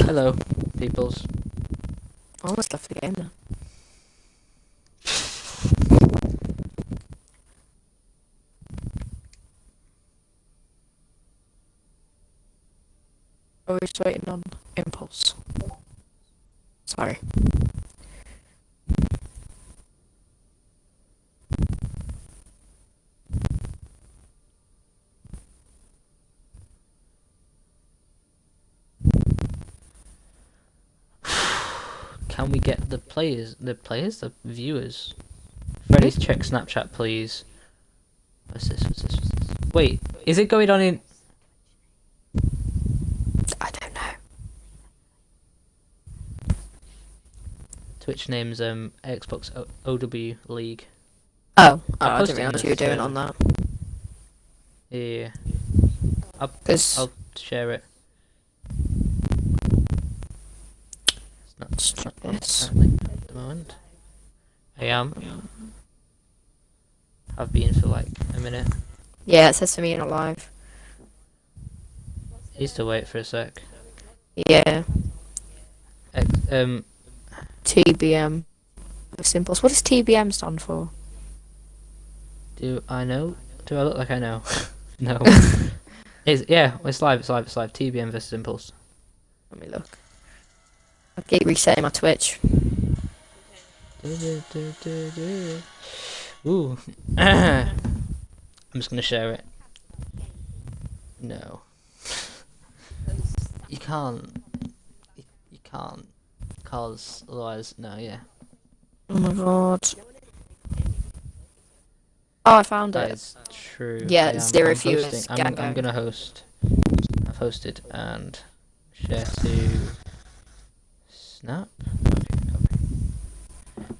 Hello, peoples. I almost left the game now. I was just waiting on Impulse. Sorry. Can we get the viewers? Freddy's check Snapchat, please. What's this? Wait, is it going on in... I don't know. Twitch name's Xbox OW League. I posted didn't realise in you were the doing on that. Yeah. Because I'll share it. It's not apparently at the moment. I am. I've been for like a minute. yeah, it says to me you're not live. Needs to wait for a sec. Yeah, X, TBM. Impulse. What does TBM stand for? do I know? Do I look like I know? No. It's live. TBM versus Impulse. Let me look. I keep resetting my Twitch. Ooh. I'm just gonna share it. No. You can't. You can't. Cause otherwise, no, yeah. Oh my god. Oh, I found That it. is true. Yeah, I'm viewers. hosting. I'm gonna host. I've hosted and share to Snap.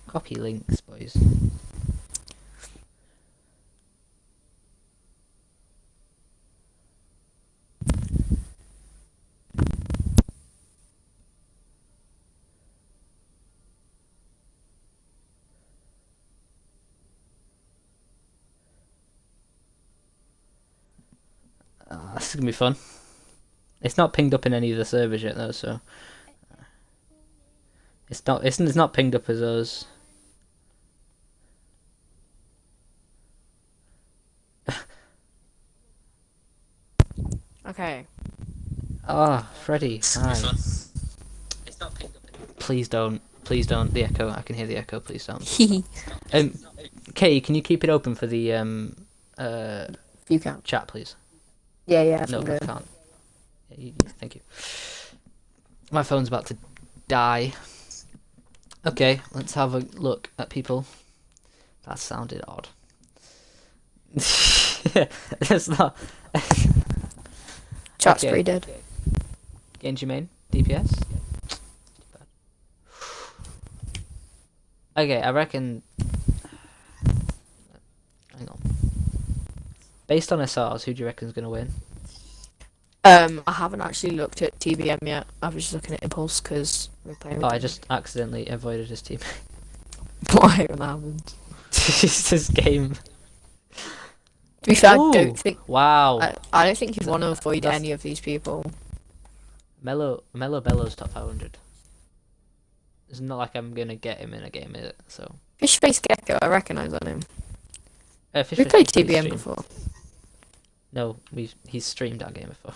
Copy links, boys. This is gonna be fun. It's not pinged up in any of the servers yet, though, so it's not pinged up as us. Okay. Ah, Freddy, hi. Please don't. Please don't. The echo. I can hear the echo. Please don't. Kay, can you keep it open for the You can. chat, please? Yeah. No, I can't. Thank you. My phone's about to die. Okay, let's have a look at people. That sounded odd. That's not. Chat's Okay. pretty dead. Gain Jermaine, DPS. Okay, I reckon. Hang on. Based on SRs, who do you reckon's gonna win? I haven't actually looked at TBM yet. I was just looking at Impulse because we're playing. Oh, I just accidentally avoided his team. Why that happened? This game. To be fair, Ooh, I don't think. Wow. I don't think you'd want to avoid That's- any of these people. Mellow Bellows top 500. It's not like I'm gonna get him in a game, is it? So. Fish Face Gecko, I recognise that name. Fish We Fish played Fish TBM stream. before. No, he's streamed our game before.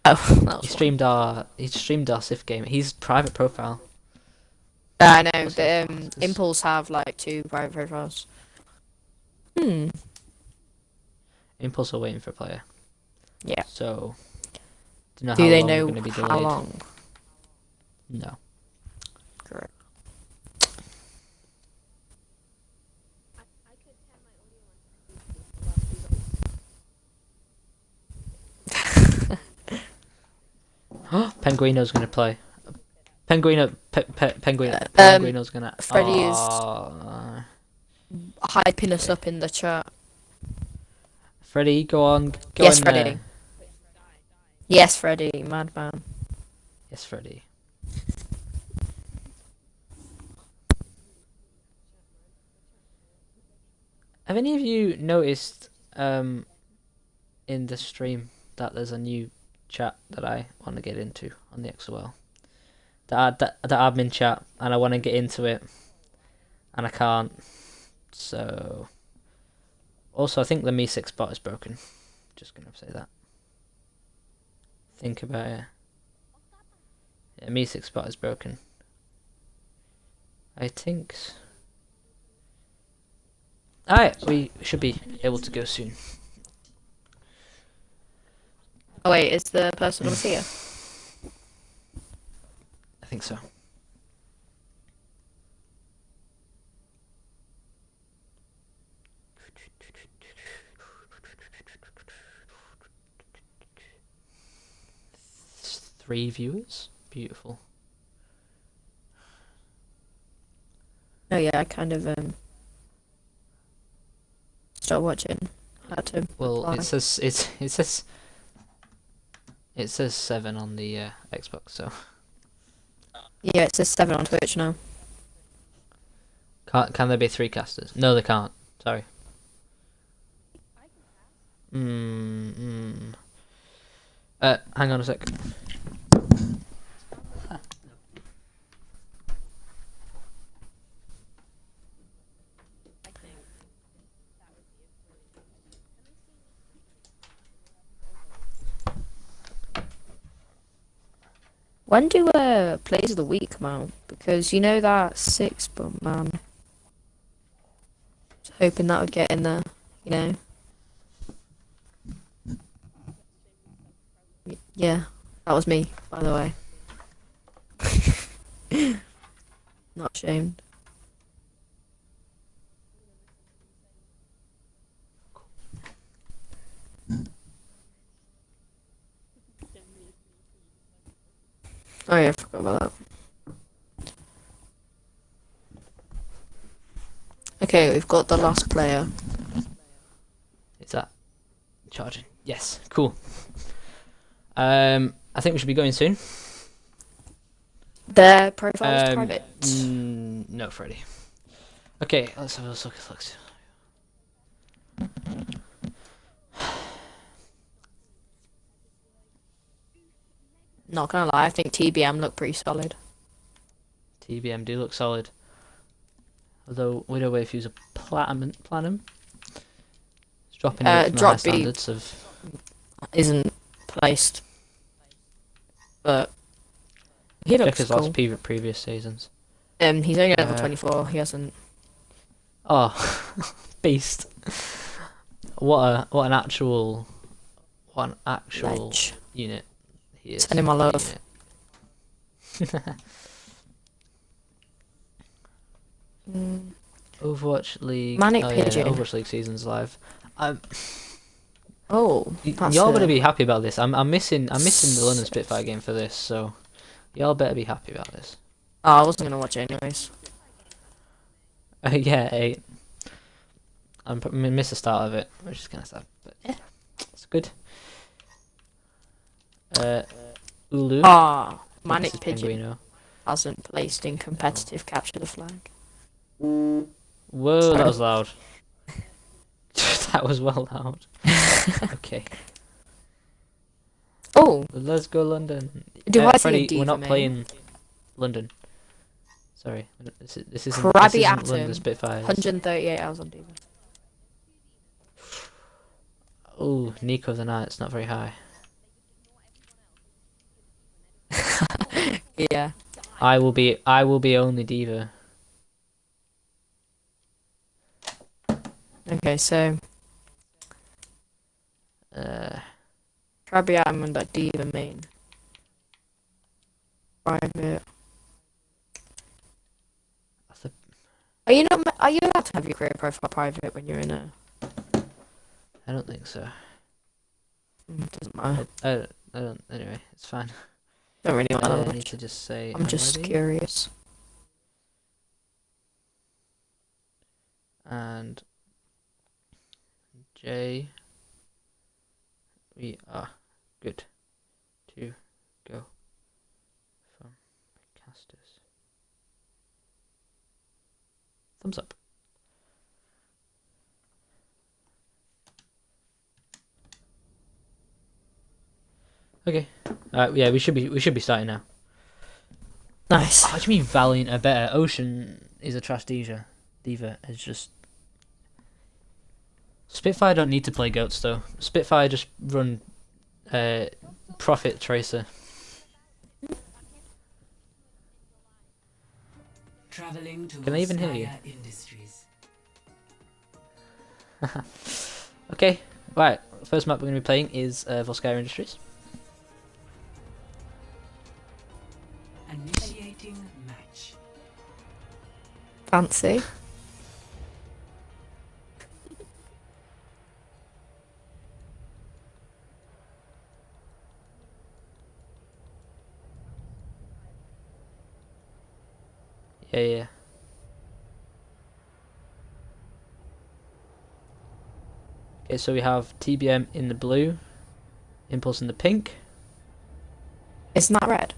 Oh, that He was streamed our Sif game. He's private profile. I know, What's but this? Impulse have like 2 private profiles. Impulse are waiting for a player. Yeah. So. Do you know Do how they long know we're gonna be how delayed? long? No. Correct. Penguino's gonna play. Penguino's gonna. Freddy is hyping us up in the chat. Freddy, go on. Go Yes, in Freddy. there. Yes, Freddy, madman. Yes, Freddy. Have any of you noticed in the stream that there's a new chat that I want to get into on the XOL? the admin chat, and I want to get into it, and I can't. So, also I think the Me6 bot is broken. Just gonna say that. Think about it. Yeah, Me6 bot is broken. I think. Alright, we should be able to go soon. Oh wait, is the person on here? I think so. Three viewers? Beautiful. Oh yeah, I kind of start watching. I had to. Well, reply. it says 7 on the Xbox, so Yeah, it says 7 on Twitch now. can there be 3 casters? No, they can't. Sorry. Hang on a sec. When do plays of the week come out? Because you know that 6, but man, was hoping that would get in there. You know. Yeah, that was me, by the way. Not ashamed. Oh yeah, I forgot about that. Okay, we've got the last player. Is that charging? Yes, cool. I think we should be going soon. Their profile is private. No, Freddy. Okay, let's have a look. Not gonna lie, I think TBM look pretty solid. TBM do look solid. Although Widow Wayfu's a platinum. It's dropping it from the high Drop B standards of. isn't placed, but he looks Check his cool. last previous seasons. He's only level 24. He hasn't. Oh, beast! What an actual Ledge. unit he is. Send him my love. Overwatch League. Manic oh, yeah, Pigeon. Overwatch League season's live. Oh, Y'all better be happy about this. I'm missing the London Spitfire game for this, so y'all better be happy about this. Oh, I wasn't gonna watch it anyways. Yeah, 8. I missed the start of it, which is kind of sad, but yeah, it's good. Ulu. Ah, I think Manic this is Pigeon Penguino. hasn't placed in competitive capture the flag. Whoa, Sorry. that was loud. That was well loud. Okay. Oh, Let's go London. do I see a Freddie, diva we're not main? playing London. Sorry, this isn't Krabby London Atom, Spitfires. 138 hours on Diva. Oh, Nico the Knight's not very high. Yeah. I will be only Diva. Okay, so Krabby Atom and that Diva main. Private. Are you not? Are you allowed to have your career profile private when you're in a? I don't think so. Doesn't matter. I don't. Anyway, it's fine. Don't really matter. I much. need to just say. I'm just ready. curious. And J. We are good to go from casters. Thumbs up. Okay. Yeah, we should be starting now. Nice. Oh, what do you mean Valiant are better? Ocean is a trash diva. Diva is just... Spitfire don't need to play goats though. Spitfire just run Profit Tracer. Can I even hear you? Okay, right. First map we're going to be playing is Volskaya Industries. Initiating match. Fancy. Yeah. Okay, so we have TBM in the blue, Impulse in the pink. It's not red.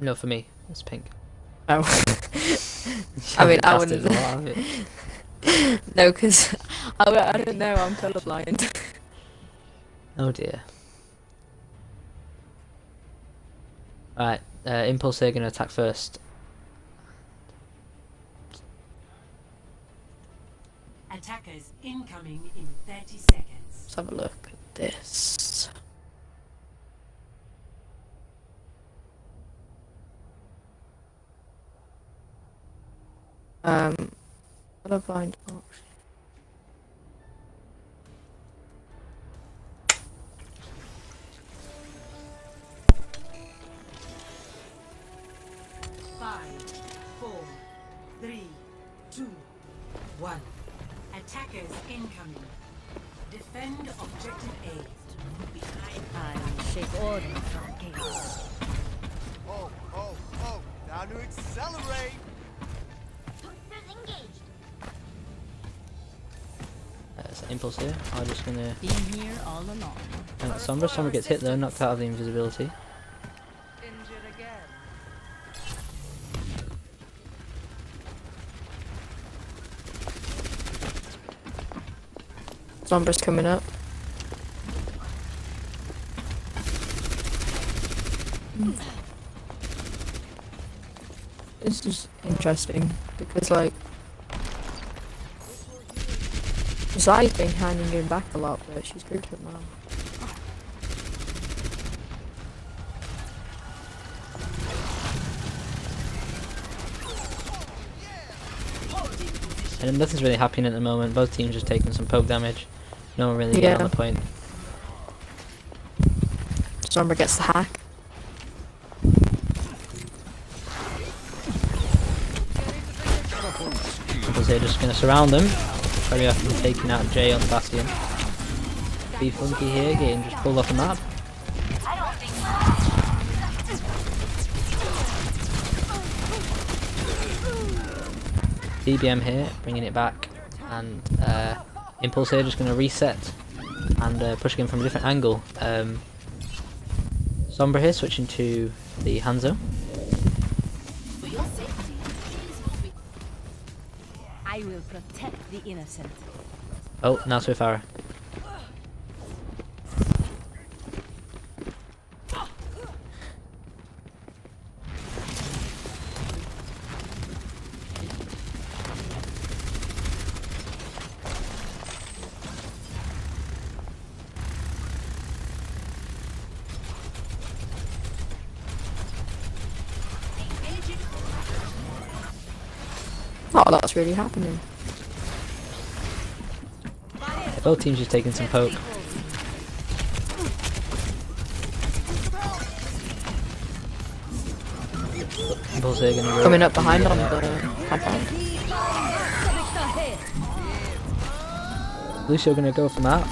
No, for me, it's pink. Oh. I mean, I Casted wouldn't. a lot of it. No, because I don't know. I'm colorblind. Oh dear. Alright, Impulse here going to attack first. Attackers incoming in 30 seconds. Let's have a look at this. Gotta find option. Five, 4, 3, 2, 1. Attackers incoming. Defend objective A. I shake orders from gates. Oh, now to accelerate! So Impulse here. I'm just going to... Been here all along. Sombra. Sombra gets hit though, knocked out of the invisibility. Injured again. Zombra's coming up. This is interesting because, like, Zai's been hanging him back a lot, but she's grouped up now. And nothing's really happening at the moment. Both teams just taking some poke damage. No one really getting on the point. Zombra gets the hack. Impulse here just going to surround them. Very often taking out Jay on the Bastion. Be funky here, getting just pulled off the map. TBM here, bringing it back, and Impulse here just going to reset and pushing him from a different angle. Sombra here switching to the Hanzo. I will protect the innocent. Oh, now Swiftfire. Oh, that's really happening. Both teams just taking some poke. Impulse here going to Coming up behind on the compound. Lucio going to go for the map.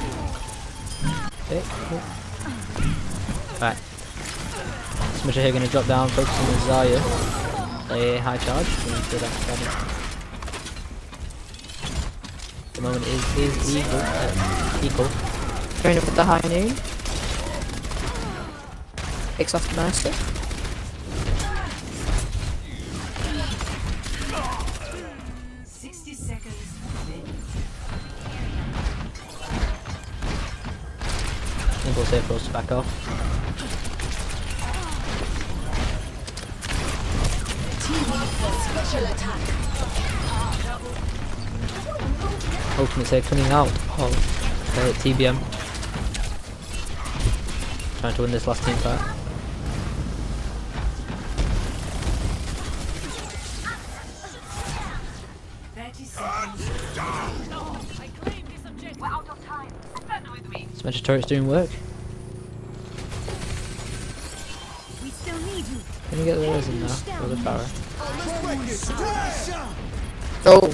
Okay, cool. Right. Smasher here going to drop down, focusing on Zarya. Play high charge. Going through that cabin. At the moment it is equal. Going up with the high noon. Picks off the master. Impulse here forced to back off. Ultimates here coming out of TBM. Trying to win this last team fight. Smash turret's doing work. We still need you. Can we get the resin now for the power? Oh.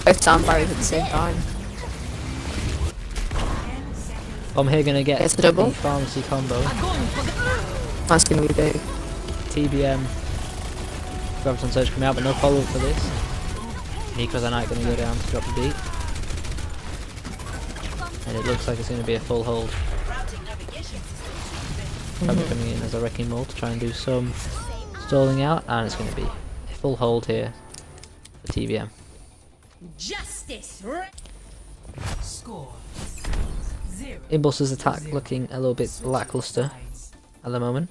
Both sound barriers at the same time. I'm here gonna get It's the double. pharmacy combo. That's gonna be big. TBM. Graviton Surge coming out, but no follow up for this. Nico's a Knight gonna go down to drop the beat. And it looks like it's gonna be a full hold. Probably coming in as a wrecking ball to try and do some stalling out, and it's gonna be a full hold here for TBM. Justice. Score 0. Impulse's attack looking a little bit lackluster at the moment.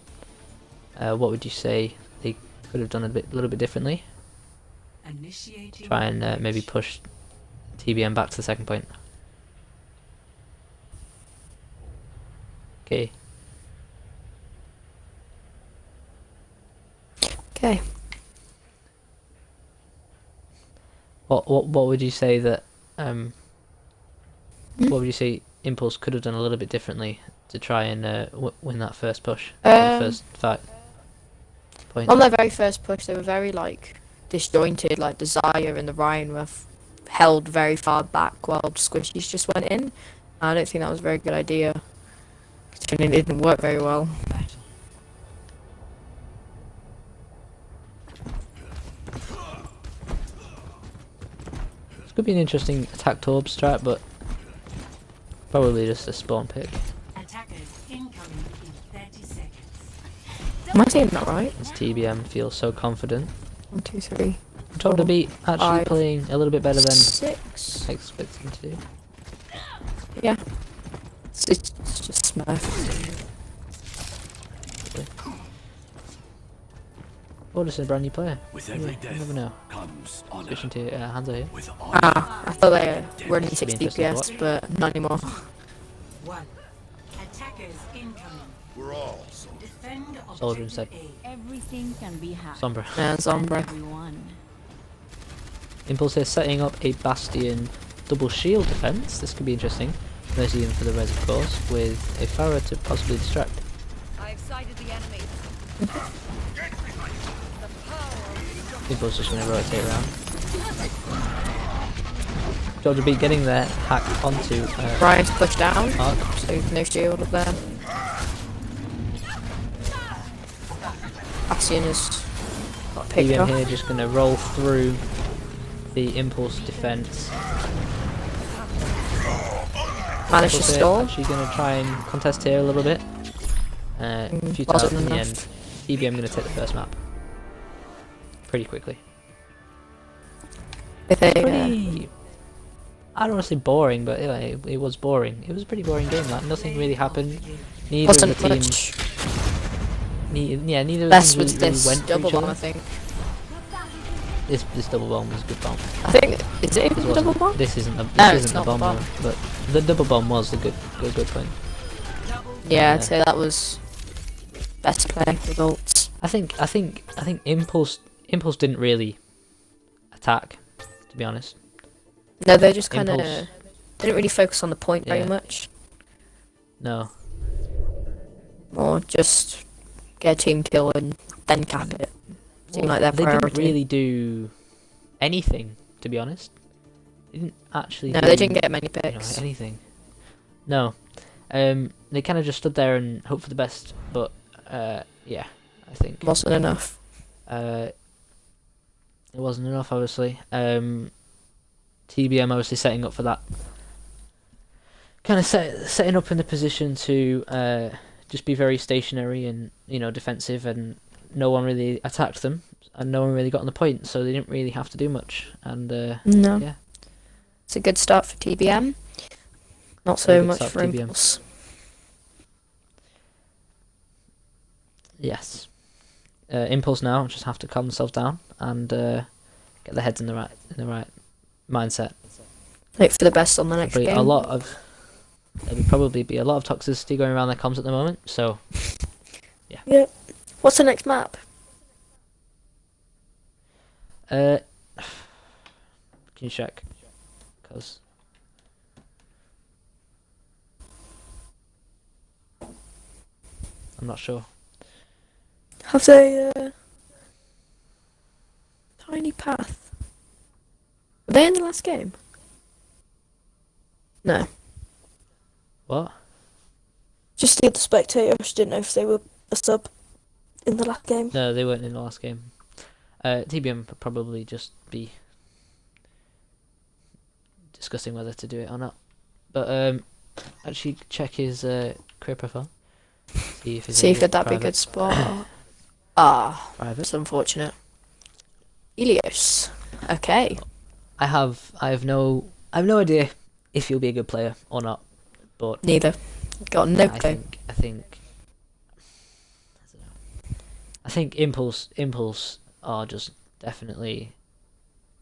What would you say they could have done a little bit differently? Initiating Try and maybe push TBM back to the second point. Okay. Okay. What would you say that what would you say Impulse could have done a little bit differently to try and win that first push, the first fight point? On their very first push, they were very like disjointed. Like Desire and the Ryan were held very far back while Squishies just went in. I don't think that was a very good idea. Considering it didn't work very well. This could be an interesting attack Torb strat, but probably just a spawn pick. attackers incoming in 30 seconds. Am I saying that right? As TBM feels so confident. 1, 2, 3. Top to beat actually five, playing a little bit better than 6. I expected him to do. Yeah. It's just Smurf. Or just a brand new player. With every You death never know. comes honor. Switching to Hanzo here. With honor, Ah, I thought they were running This could 6 be interesting to DPS, watch. but not anymore. 1. Attackers incoming. we're all so Defend Soldier objective instead. A. Everything can be hacked. Sombra. Yeah, Zombra. Everyone. Impulse here setting up a Bastion double shield defense. This could be interesting. Mercy in for the res, of course, with a Pharah to possibly distract. I've sighted the enemy. Impulse just going to rotate around. Georgia B getting there, hack onto Ryan's pushed down, Arc. so no shield up there. Bastion is got picked TBM off. here just going to roll through the Impulse defense. Managed to Impulse here stall. actually going to try and contest here a little bit. Futile wasn't in the enough. end. TBM going to take the first map. Pretty quickly. With a, Pretty... I don't want to say boring, but it was boring. It was a pretty boring game. Like nothing really happened. Neither of wasn't the teams. much. Neither of Best the was teams really this went for double each bomb, other. I think. This double bomb was a good bomb. I think is it This even a wasn't- double bomb? This isn't the No, this it's isn't not the the bomb, bomb. though, but the double bomb was a good point. Yeah, I'd say that was best play results. I think Impulse didn't really attack, to be honest. No, they just kind of Impulse. didn't really focus on the point very Yeah. much, No. or just get a team kill and then cap it. Seemed like their They priority. didn't really do anything, to be honest. They didn't actually No, do, they didn't get many you know, picks. anything. No. They kind of just stood there and hoped for the best, but yeah, I think Wasn't enough. it wasn't enough, obviously. TBM obviously setting up for that. Kind of setting up in the position to just be very stationary and, you know, defensive, and no one really attacked them, and no one really got on the point, so they didn't really have to do much. And No. yeah. It's a good start for TBM. Not Very so good much start for for TBM. Impulse. Yes. Impulse now just have to calm themselves down and get their heads in the right mindset. Hope for the best on the next Probably game. There'll probably be a lot of toxicity going around their comms at the moment. So Yeah. What's the next map? can you check? Because I'm not sure. Have they Tiny Path? Were they in the last game? No. What? Just the other spectator. I just didn't know if they were a sub in the last game. No, they weren't in the last game. TBM would probably just be discussing whether to do it or not. But actually check his career profile. See if that'd be a good spot. Ah, Private. it's unfortunate. Ilios. Okay. I have no idea if he'll be a good player or not. But Neither. Got no I clue. think I don't know. I think Impulse are just definitely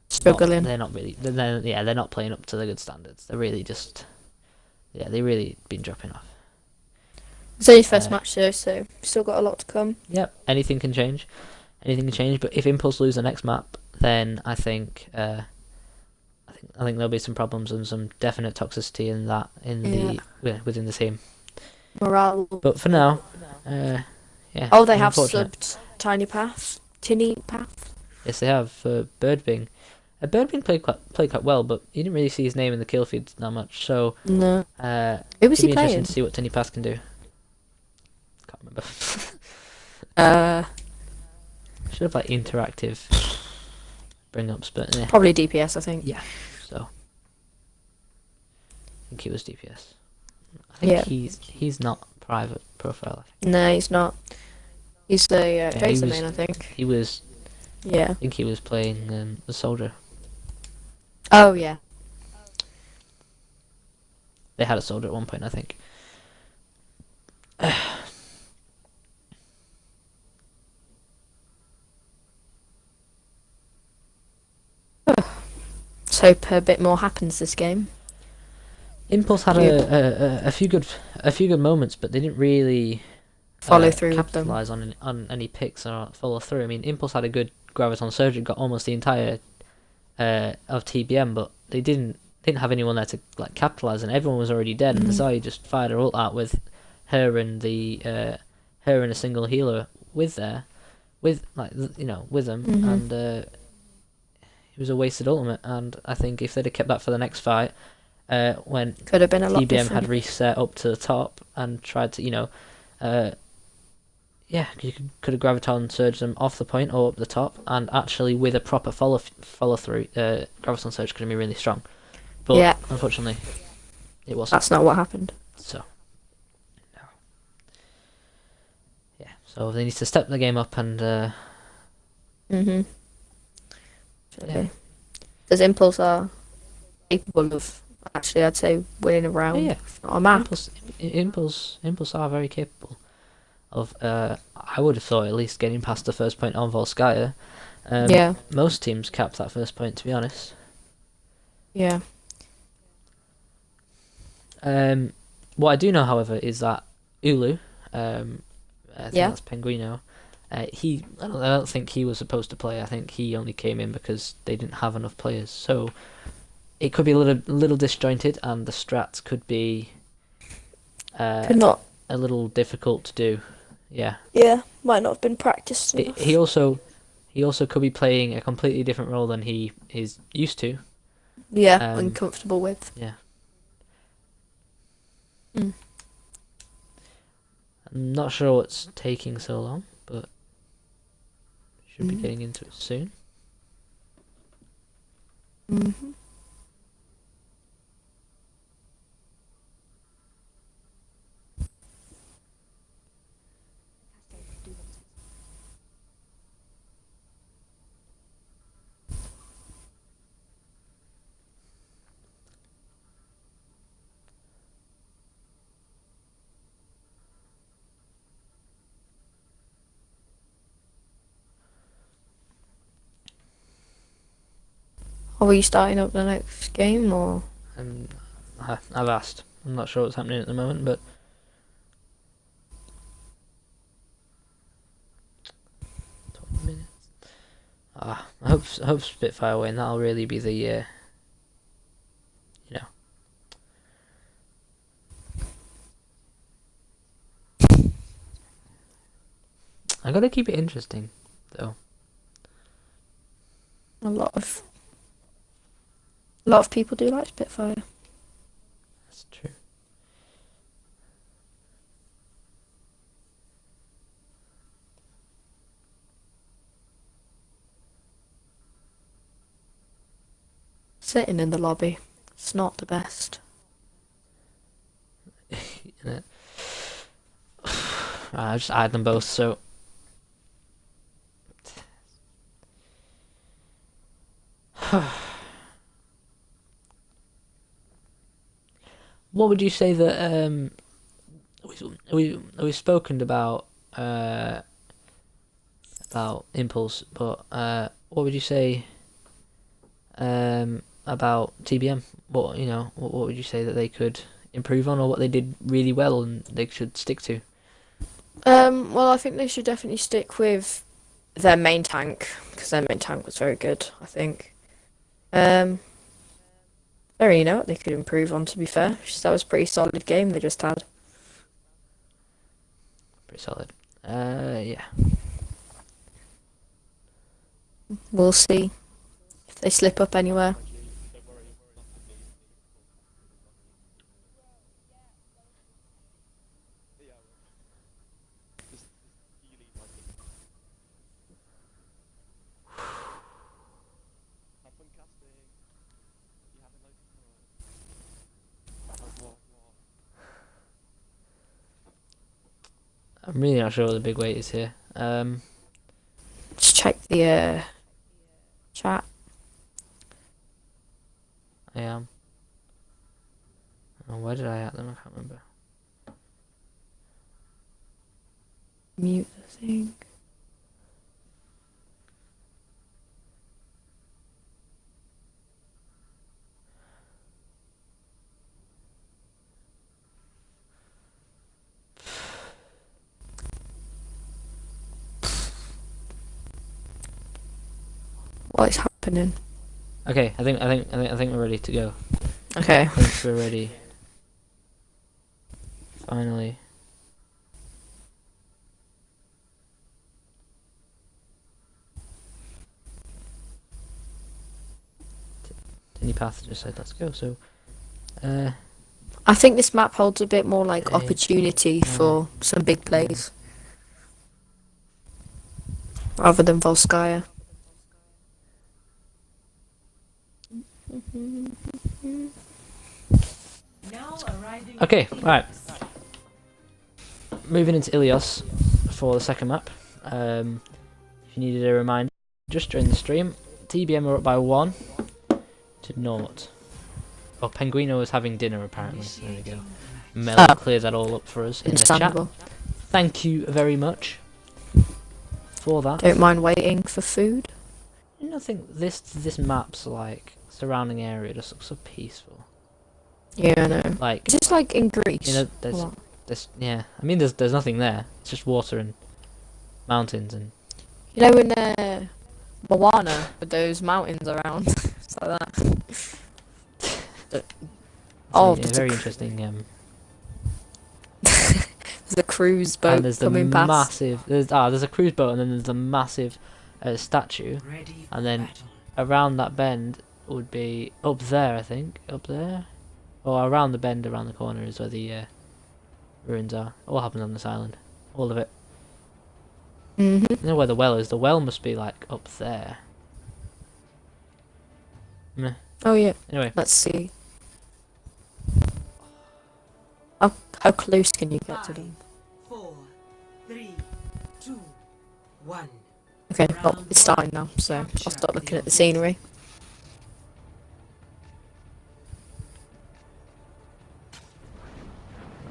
Struggling. they're not really. They're not playing up to the good standards. They're really just. Yeah, they really been dropping off. It's only first match though, so still got a lot to come. Yep, anything can change. But if Impulse lose the next map, then I think there'll be some problems and some definite toxicity within the team. Morale. But for now, yeah. Oh, they have unfortunate. subbed Tiny Path. Tinny Path. Yes, they have for Birdbing. Birdbing played quite well, but you didn't really see his name in the kill feed that much. So No. Who was it'd he be interesting playing? to see what Tinny Pass can do. Can't remember. Should have like interactive bring ups, but yeah. Probably DPS, I think. Yeah. So I think he was DPS. I think Yeah. he's not private profile. I think No, he's not. He's the he Tracer was- main, I think. he was. Yeah. I think he was playing the soldier. Oh, yeah. They had a soldier at one point, I think. Let's hope a bit more happens this game. Impulse had a few good moments, but they didn't really Follow through with them. capitalize on any picks or follow through. I mean, Impulse had a good Graviton Surge, got almost the entire of TBM, but they didn't have anyone there to like capitalize, and everyone was already dead. And Zai just fired her ult out with her and a single healer with them, and it was a wasted ultimate. And I think if they'd have kept that for the next fight, when Could have been a lot TBM different. had reset up to the top and tried to, you could have Graviton surged them off the point or up the top, and actually with a proper follow through, Graviton Surge could have been really strong. But Yeah. unfortunately, it wasn't. That's not what happened. So, no. Yeah, so they need to step the game up and, Okay. Yeah. Because Impulse are capable of, actually, I'd say, winning a round, Yeah. if not a map. Impulse are very capable of, I would have thought at least getting past the first point on Volskaya. Yeah. Most teams cap that first point, to be honest. Yeah. What I do know, however, is that Ulu, I think Yeah. that's Penguino, I don't think he was supposed to play. I think he only came in because they didn't have enough players. So it could be a little disjointed, and the strats could be Could not. a little difficult to do. Yeah. Yeah. Might not have been practiced enough. He also could be playing a completely different role than he is used to. Yeah. Uncomfortable with. Yeah. Mm. I'm not sure what's taking so long, but should be getting into it soon. Mm-hmm. Are we starting up the next game or? And I've asked. I'm not sure what's happening at the moment, but 20 minutes. I hope Spitfire win. That'll really be the you know. I gotta keep it interesting, though. A lot of people do like Spitfire. That's true. Sitting in the lobby, it's not the best. Innit? I just add them both. So. What would you say that we've spoken about Impulse, but what would you say about TBM? What what would you say that they could improve on, or what they did really well and they should stick to? Well, I think they should definitely stick with their main tank because their main tank was very good. I think. Very, what they could improve on. To be fair, that was a pretty solid game they just had. Pretty solid. Yeah. We'll see if they slip up anywhere. I'm really not sure what the big weight is here. Just check the chat. I am. Oh, where did I at them? I can't remember. Mute the thing. What is happening? Okay, I think we're ready to go. Okay. I think we're ready. Finally. Tiny Path just said let's go, so I think this map holds a bit more like Okay. opportunity for some big plays. Rather than Volskaya. Now arriving. okay, right. Moving into Ilios for the second map. If you needed a reminder, just during the stream, TBM are up by 1 to 0. Oh, Penguino is having dinner apparently. There we go. Mel cleared that all up for us in the chat. Understandable. Thank you very much for that. Don't mind waiting for food. I think this map's like surrounding area just looks so peaceful. Yeah, I know. Like Is this like in Greece? you know, there's yeah. I mean, there's nothing there. It's just water and mountains and. You know in Moana with those mountains around? It's like that. Oh, yeah, there's very a interesting. there's a cruise boat And there's the coming past. massive. There's a cruise boat, and then there's a massive statue, Ready and for then battle. around that bend would be up there, I think, up there, or around the bend, around the corner is where the ruins are. All happens on this island, all of it. Mhm. You know where the well is? The well must be like up there. Meh. Oh yeah. Anyway, Let's see. How close can you get to them? 4, 3, 2, 1. Okay, well, it's starting now, so I'll start looking at the scenery.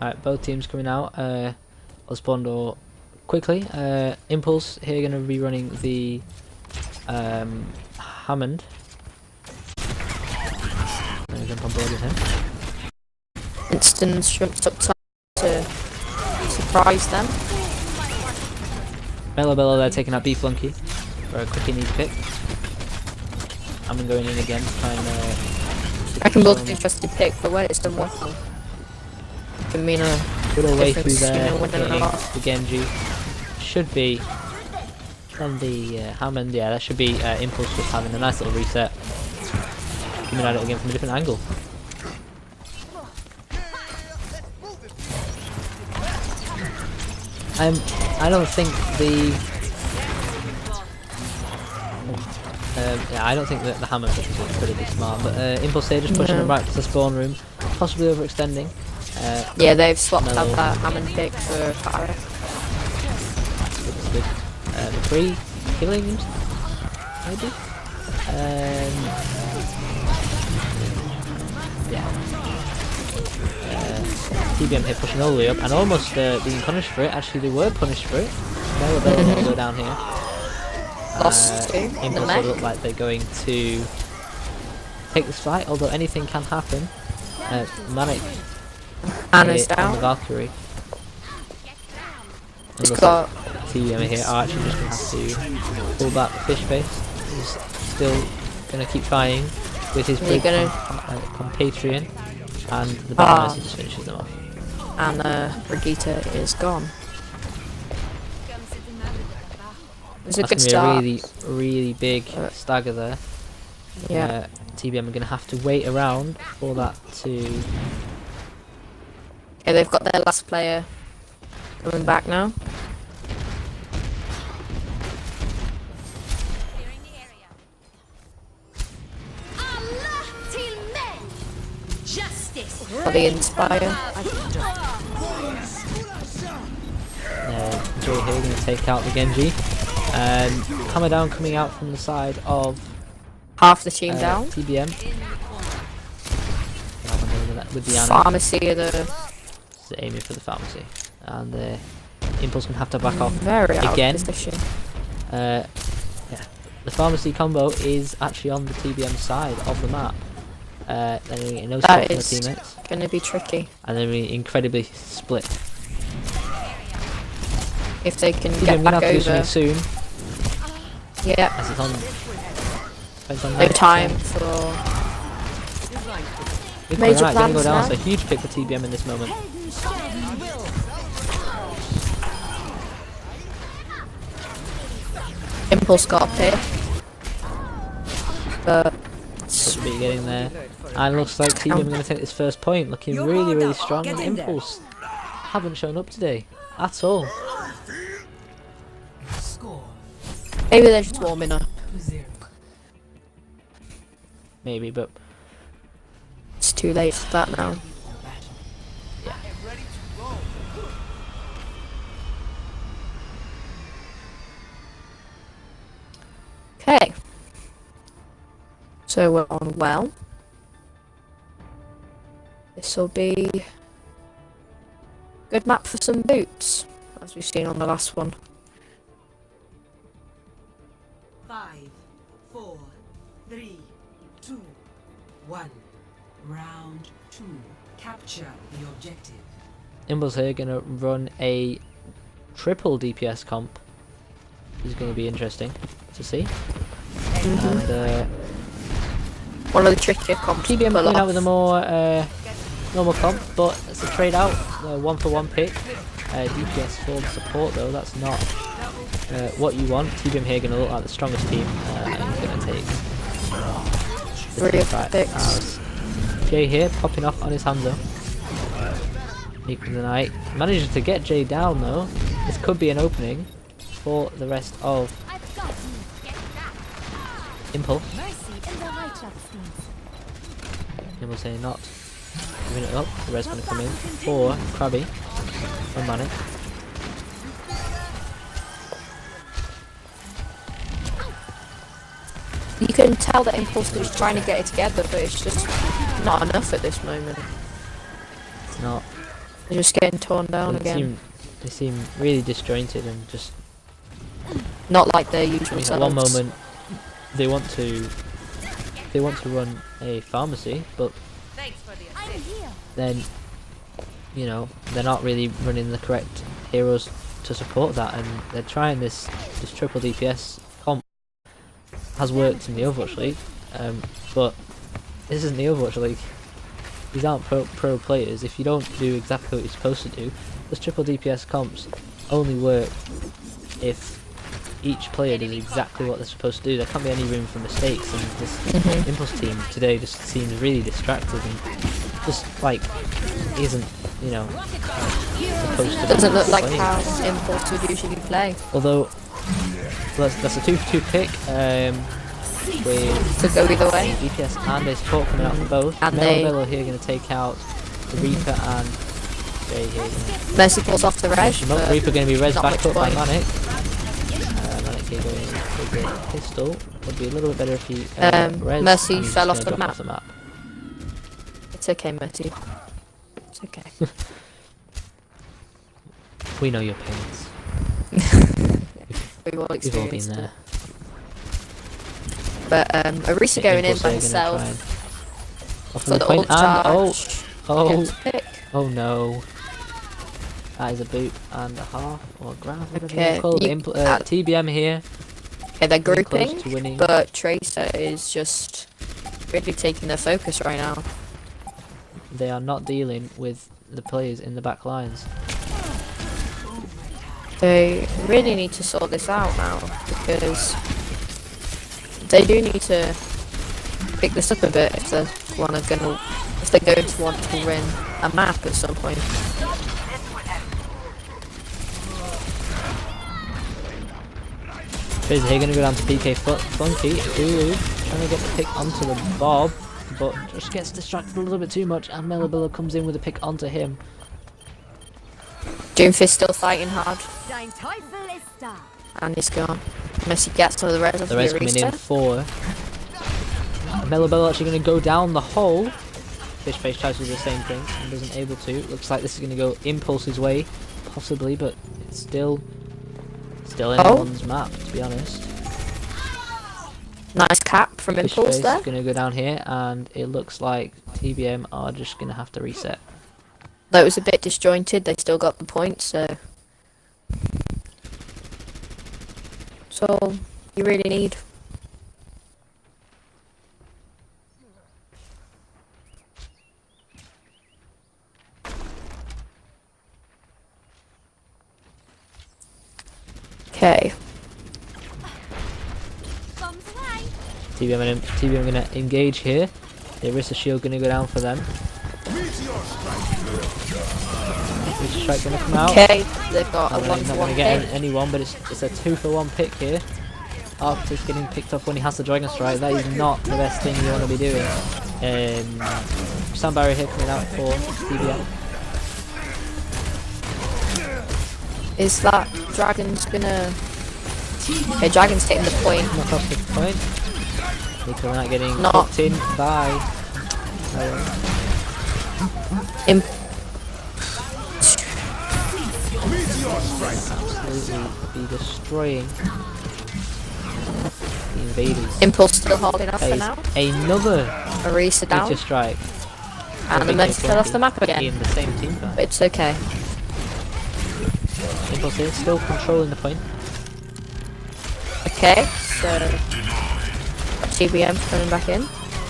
alright, both teams coming out. I'll spawn door quickly. Impulse here going to be running the Hammond. gonna jump on board with him. Winston's jumped up top to surprise them. Bello there taking out B Flunky for a quick need pick. I'm going in again to try and I can build an interesting pick, but when it's done well, it can mean a good old way through difference, there. winning a Hitting lot. the Genji should be on the Hammond. Yeah, that should be Impulse just having a nice little reset. Coming at it again from a different angle. I don't think the yeah, I don't think that the hammer push is incredibly smart, but Impulse here just pushing them right to the spawn room, possibly overextending. Yeah, they've swapped out Mellow. that Hammond pick for Farah. That's good. McCree killing him, maybe. Yeah. TBM here pushing all the way up and almost being punished for it. Actually, they were punished for it. Bella will go down here. Lost two in the Impulse mech. look like they're going to take this fight, although anything can happen. Manic Anna's on the down. Valkyrie. He's And got TBM here are actually just going to have to pull back the fish face. He's still going to keep trying with his big compatriot, and the balance just finishes them off. and Brigitte is gone. It's a That's good going to start. be a really big stagger there. Yeah. TBM are going to have to wait around for that to... Okay, they've got their last player coming back now. Justice. Got the Inspire. Jay here going to take out the Genji. Hammer down coming out from the side of Half the team down. TBM. With the Ana. Pharmacy are the Aiming for the pharmacy. And the Impulse going to have to back off very out again. of position. Yeah. The pharmacy combo is actually on the TBM side of the map. They're getting no support That from the is teammates. gonna be tricky. And they're being incredibly split. If they can TBM get going to back have to do something over. soon. Yeah. As it's on... It's on No right. time for Big major play, right, gonna go plans down. now. It's a huge pick for TBM in this moment. Impulse got a pick. But Should be getting there. And looks like TBM are going to take this first point. Looking really strong. And Impulse haven't shown up today at all. Score maybe they're just warming up. 0. Maybe, but It's too late for that now. Okay. So we're on well. This will be good map for some boots, as we've seen on the last one. 5, 4, 3, 2, 1. Round 2. Capture the objective. Impulse here going to run a triple DPS comp. This is going to be interesting to see. And One of the trickier comps. to TBM pull coming out off. with a more normal comp, but it's a trade out, one for one pick. DPS for the support though, that's not what you want. TBM here going to look like the strongest team, and he's going to take the 3 of fight. 6. Jay here popping off on his Hanzo. Equal the night. Manages to get Jay down though. This could be an opening for the rest of Impulse. Impulse here not giving it up. The rest going to come in for Krabby and Manic. You can tell that Impulse is trying to get it together, but it's just not enough at this moment. It's not. They're just getting torn down again. They seem really disjointed and just. Not like their usual At selves. one moment they want to they want to run a pharmacy, but Thanks for the I'm assist. here. then, you know, they're not really running the correct heroes to support that, and they're trying this triple DPS comp. Has worked in the Overwatch League, but this isn't the Overwatch League. These aren't pro players. If you don't do exactly what you're supposed to do, those triple DPS comps only work if each player does exactly what they're supposed to do. There can't be any room for mistakes, and this Impulse team today just seems really distracted and just like isn't, you know, supposed to. Doesn't look like playing. how Impulse would usually play. Although that's a 2-for-2 pick with Could go either way. DPS and a support coming out for both. And they- Mello here going to take out the Reaper and Jay here. Mercy pulls off the res, but Reaper going to be res not back much up by point. Manic. Manic here going with the pistol. Would be a little bit better if he res. Mercy and he's fell gonna off the drop map. It's okay, Mercy. It's okay. We know your pains. We've all We've all been experienced it. there. But Arisa going in by herself. Off Got the the point ult and charge. oh Gets a pick. oh no. That is a boot and a half or grab, whatever Okay, you call it. you- TBM here. Okay, they're Getting close grouping, to winning. but Tracer is just really taking their focus right now. They are not dealing with the players in the back lines. They really need to sort this out now, because they do need to pick this up a bit if they're going to want to win a map at some point. Tracer here gonna go down to PK Funky. Ulu trying to get the pick onto the Bob, but just gets distracted a little bit too much, and Melabilla comes in with a pick onto him. Doomfist still fighting hard, Dein Teufel ist da. and he's gone. Messi gets some of the res of The the rest coming in Arisa. for Melabella actually going to go down the hole. Fishface tries to do the same thing and doesn't able to. Looks like this is going to go Impulse's way, possibly, but it's still anyone's map, to be honest. Nice cap from Impulse Fishface there. is going to go down here, and it looks like TBM are just going to have to reset. Though it was a bit disjointed, they still got the points, so... So, you really need... Okay. Bombs away. TBM going to engage here. The Arisa shield going to go down for them. Meteor Strike going to come out. Okay, they've got a Not going to 1-for-1 get pick. anyone, but it's a 2-for-1 pick here. Arctis getting picked up when he has the Dragon Strike. That is not the best thing you want to be doing. Sound barrier here coming out for TBM. Is that Dragon's gonna... Okay, Dragon's taking the point. Knock off the point. Nico not getting Not- hooked in by... Im- absolutely be destroying the invaders. Impulse still holding off for That now. is another Arisa down. Meteor Strike. And the Mercy fell off the map again. In the same team fight. But it's okay. Impulse here, still controlling the point. Okay, so... TBM coming back in.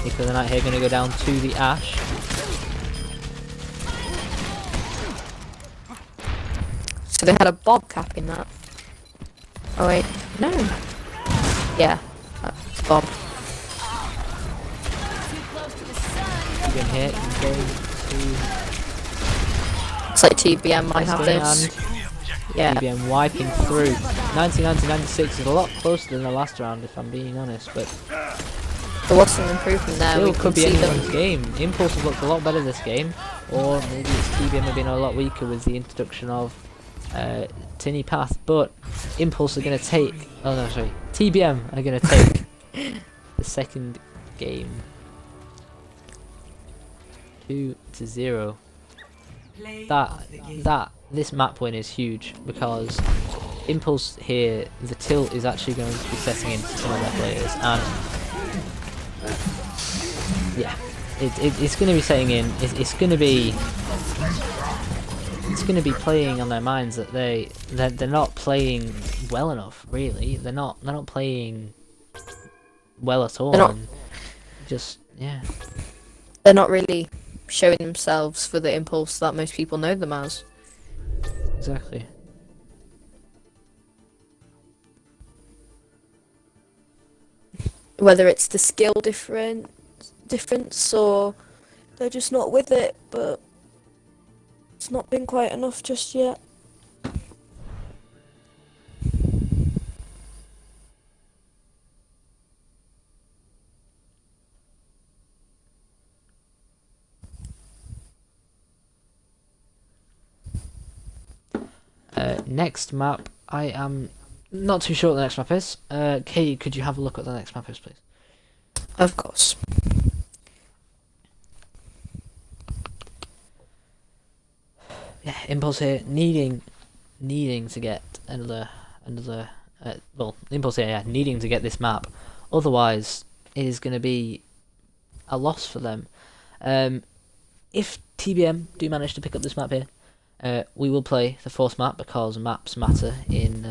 Nico the Knight here going to go down to the Ash. So they had a Bob cap in that. Oh wait, no. Yeah, that's Bob. TBM here going It's like TBM might to have and this. Yeah. TBM wiping through. 99 to 96 is a lot closer than the last round, if I'm being honest, but There was some improvement there. still We could could be see anyone's them. game. Impulse has looked a lot better this game, or maybe it's TBM have been a lot weaker with the introduction of Tinny Path, but Impulse are going to take... Oh no, sorry. TBM are going to take the second game. 2-0. Play of the game. This map win is huge, because Impulse here, the tilt is actually going to be setting into some of their players, and yeah, it's going to be setting in. It's going to be. It's going to be playing on their minds that they're not playing well enough. Really, they're not playing well at all. They're not- And just yeah. They're not really showing themselves for the impulse that most people know them as. Exactly. Whether it's the skill difference or they're just not with it, but it's not been quite enough just yet. Next map, I am not too sure what the next map is. Katie, could you have a look at the next map is, please? Of course. Yeah, Impulse here, needing to get another well, Impulse here, yeah, needing to get this map. Otherwise, it is going to be a loss for them. If TBM do manage to pick up this map here, we will play the fourth map because maps matter in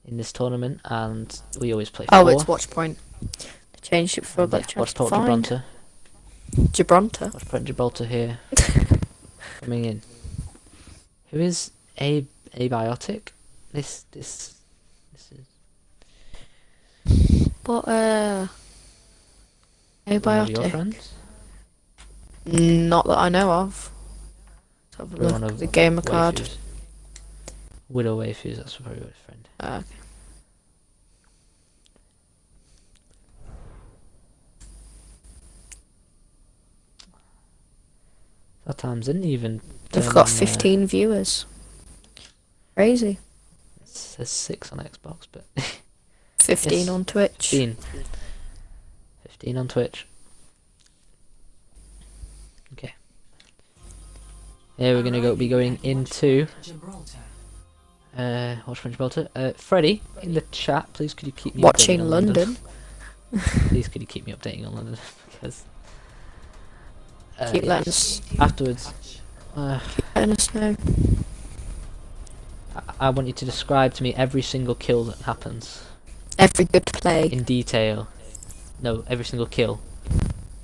this tournament, and we always play Oh, four. it's watch point. They changed it for a better chance to Watchport find. Gibraltar. Gibraltar. Watchport Gibraltar here. Coming in. Who is abiotic? This is. But One of your abiotic. friends? Not that I know of. Let's have a Or look one at of the gamer card. waifus? Widow waifus, that's probably a friend. Okay. That times didn't even. They've turn got on, 15 viewers. Crazy. It says 6 on Xbox, but 15 Yes, on Twitch. 15 on Twitch. Okay. Here we're gonna be going into Gibraltar. Watch Gibraltar. Freddie, in the chat, please could you keep me Watching updated on London. Please could you keep me updating on London because Keep letting us afterwards. letting us know. I want you to describe to me every single kill that happens Every good play. in detail. No, every single kill.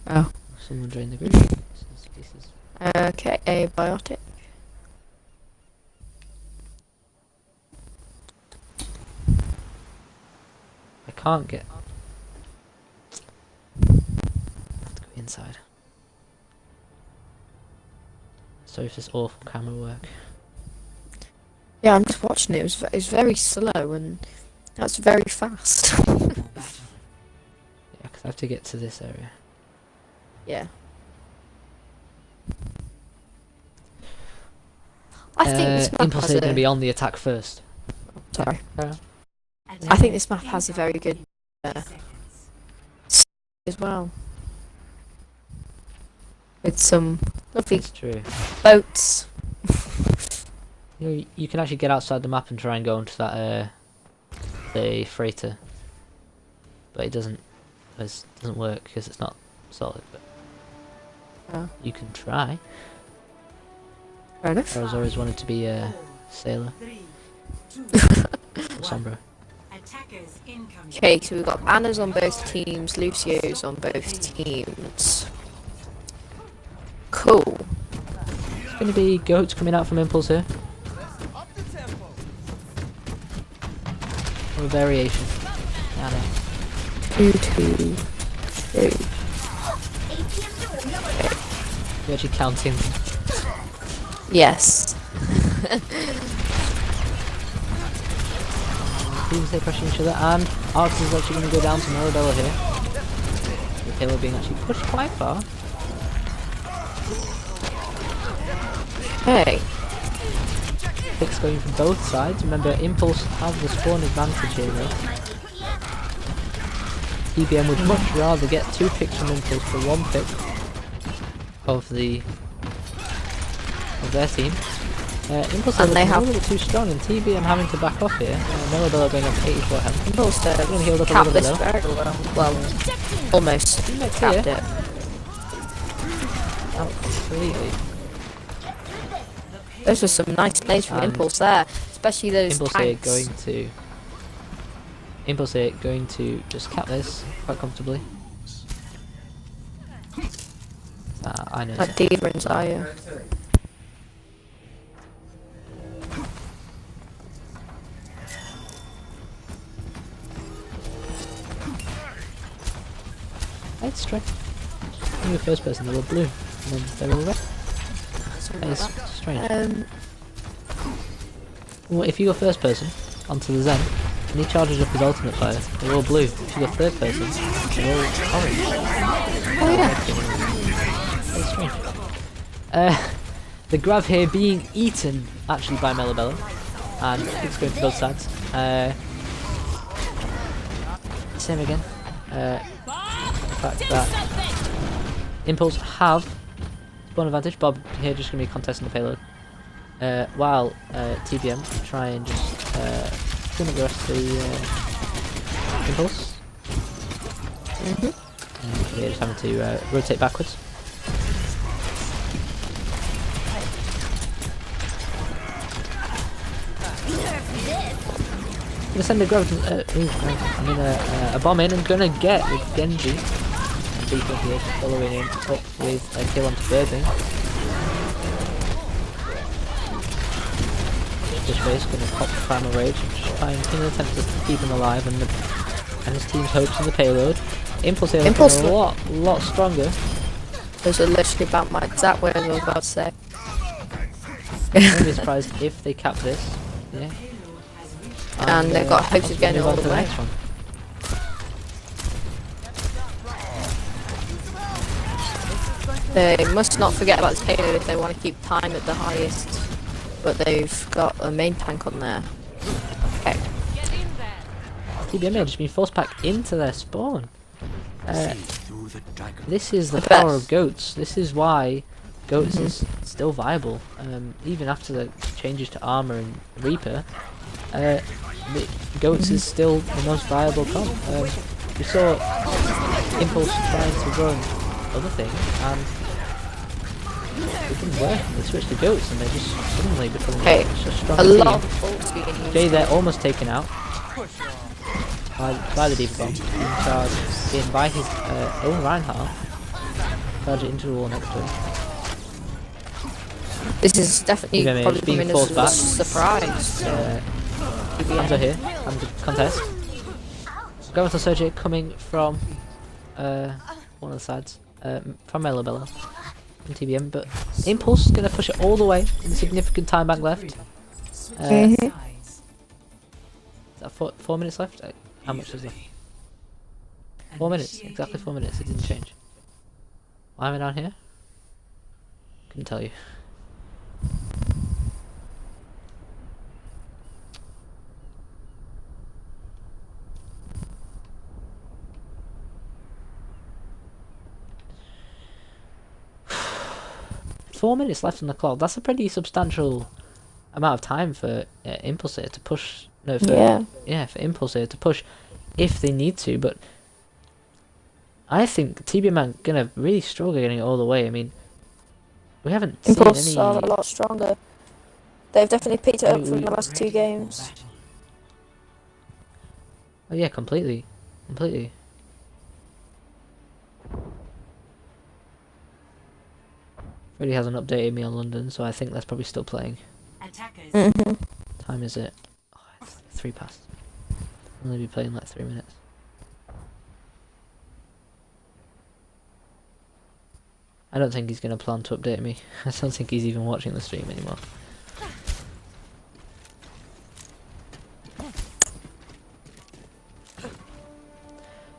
Oh. Someone join the group. This is Okay, abiotic. I can't get. I have to go inside. Sorry for this awful camera work. Yeah, I'm just watching it. It's very slow and that's very fast. Yeah, 'cause I have to get to this area. Yeah. I think this map Impulse has is going to be a... on the attack first. Sorry. Yeah. I think this map has a very good as well. With some lovely That's true. boats. You can actually get outside the map and try and go into that the freighter, but it doesn't work because it's not solid. But Oh. you can try. Fair enough. I was always wanted to be a sailor, 3, 2, or sombra. attackers incoming. Okay, so we've got Anna's on both teams, Lucio's on both teams. Cool. It's going to be goats coming out from Impulse here. Or a variation. I know. 2, 2, 3. You're actually counting. Yes. Teams they crushing each other, and Arcus is actually going to go down to Mirabella here. With Halo being actually pushed quite far. Okay. Picks going from both sides. Remember, Impulse have the spawn advantage here though. TBM would much rather get 2 picks from Impulse for 1 pick of their team. Impulse And are they a have- little bit too strong, and TBM having to back off here. Melabella going up to 84 health. Impulse Gonna heal up a cap little bit this though. very well. Well, almost Teammates capped here. it. Out completely. Those were some nice plays from And Impulse there, especially those Impulse here tanks. going to just cap this quite comfortably. I know. Like Diva and Zaya. It's strange. When you're first person, they're all blue, and then they're all red. That is strange. Well, if you go first person onto the Zen, and he charges up his ultimate fire, they're all blue. If you go third person, they're all orange. Oh yeah. That's strange. The grab here being eaten actually by Melabella, and it's going to both sides. Same again. The fact that Impulse have spawn advantage. Bob here just going to be contesting the payload. While TBM try and just clean up the rest of the Impulse. And yeah, just having to rotate backwards. Gonna send a bomb in and gonna get with Genji. And Beacon here following in up with a kill onto Birding. This race gonna pop the Primal Rage and just try and attempt to keep him alive and his team's hopes in the payload. Impulse here looking a lot stronger. Those are literally about my exact words I was about to say. I wouldn't be surprised if they cap this. Yeah. And they've got hopes of getting move all on the to way. next one. They must not forget about the payload if they want to keep time at the highest. But they've got a main tank on there. Okay. TBM have just been forced back into their spawn. Through the dagger. This is the The power best. of goats. This is why goats is still viable, even after the changes to armor and Reaper. The goats is still the most viable comp. We saw Impulse trying to run other things, and it didn't work. They switched to goats, and they're just suddenly becoming Okay, such a strong a team. lot of bolts being used. Jay there almost taken out by the Diva Bomb, being charged in by his own Reinhardt. Charge it into the wall next to him. This is definitely TBM probably is being coming forced as back. a surprise. Hands are here, having to contest. Going to Surgery coming from one of the sides, from Melabella, from TBM, but Impulse is going to push it all the way with a significant time back left. Is that 4 minutes left? How much is left? 4 minutes, exactly 4 minutes, it didn't change. Why am I down here? Couldn't tell you. Four minutes left on the clock. That's a pretty substantial amount of time for Impulse to push. No, for for Impulse to push if they need to. But I think TBM are gonna really struggle getting it all the way. I mean, we haven't Impulse seen are any. a lot stronger. They've definitely picked it I up mean, from the last 2 games. Oh yeah, completely. Freddie hasn't updated me on London, so I think that's probably still playing. Attackers Time is it? Oh, 3 past. I'll only be playing like 3 minutes. I don't think he's going to plan to update me. I don't think he's even watching the stream anymore.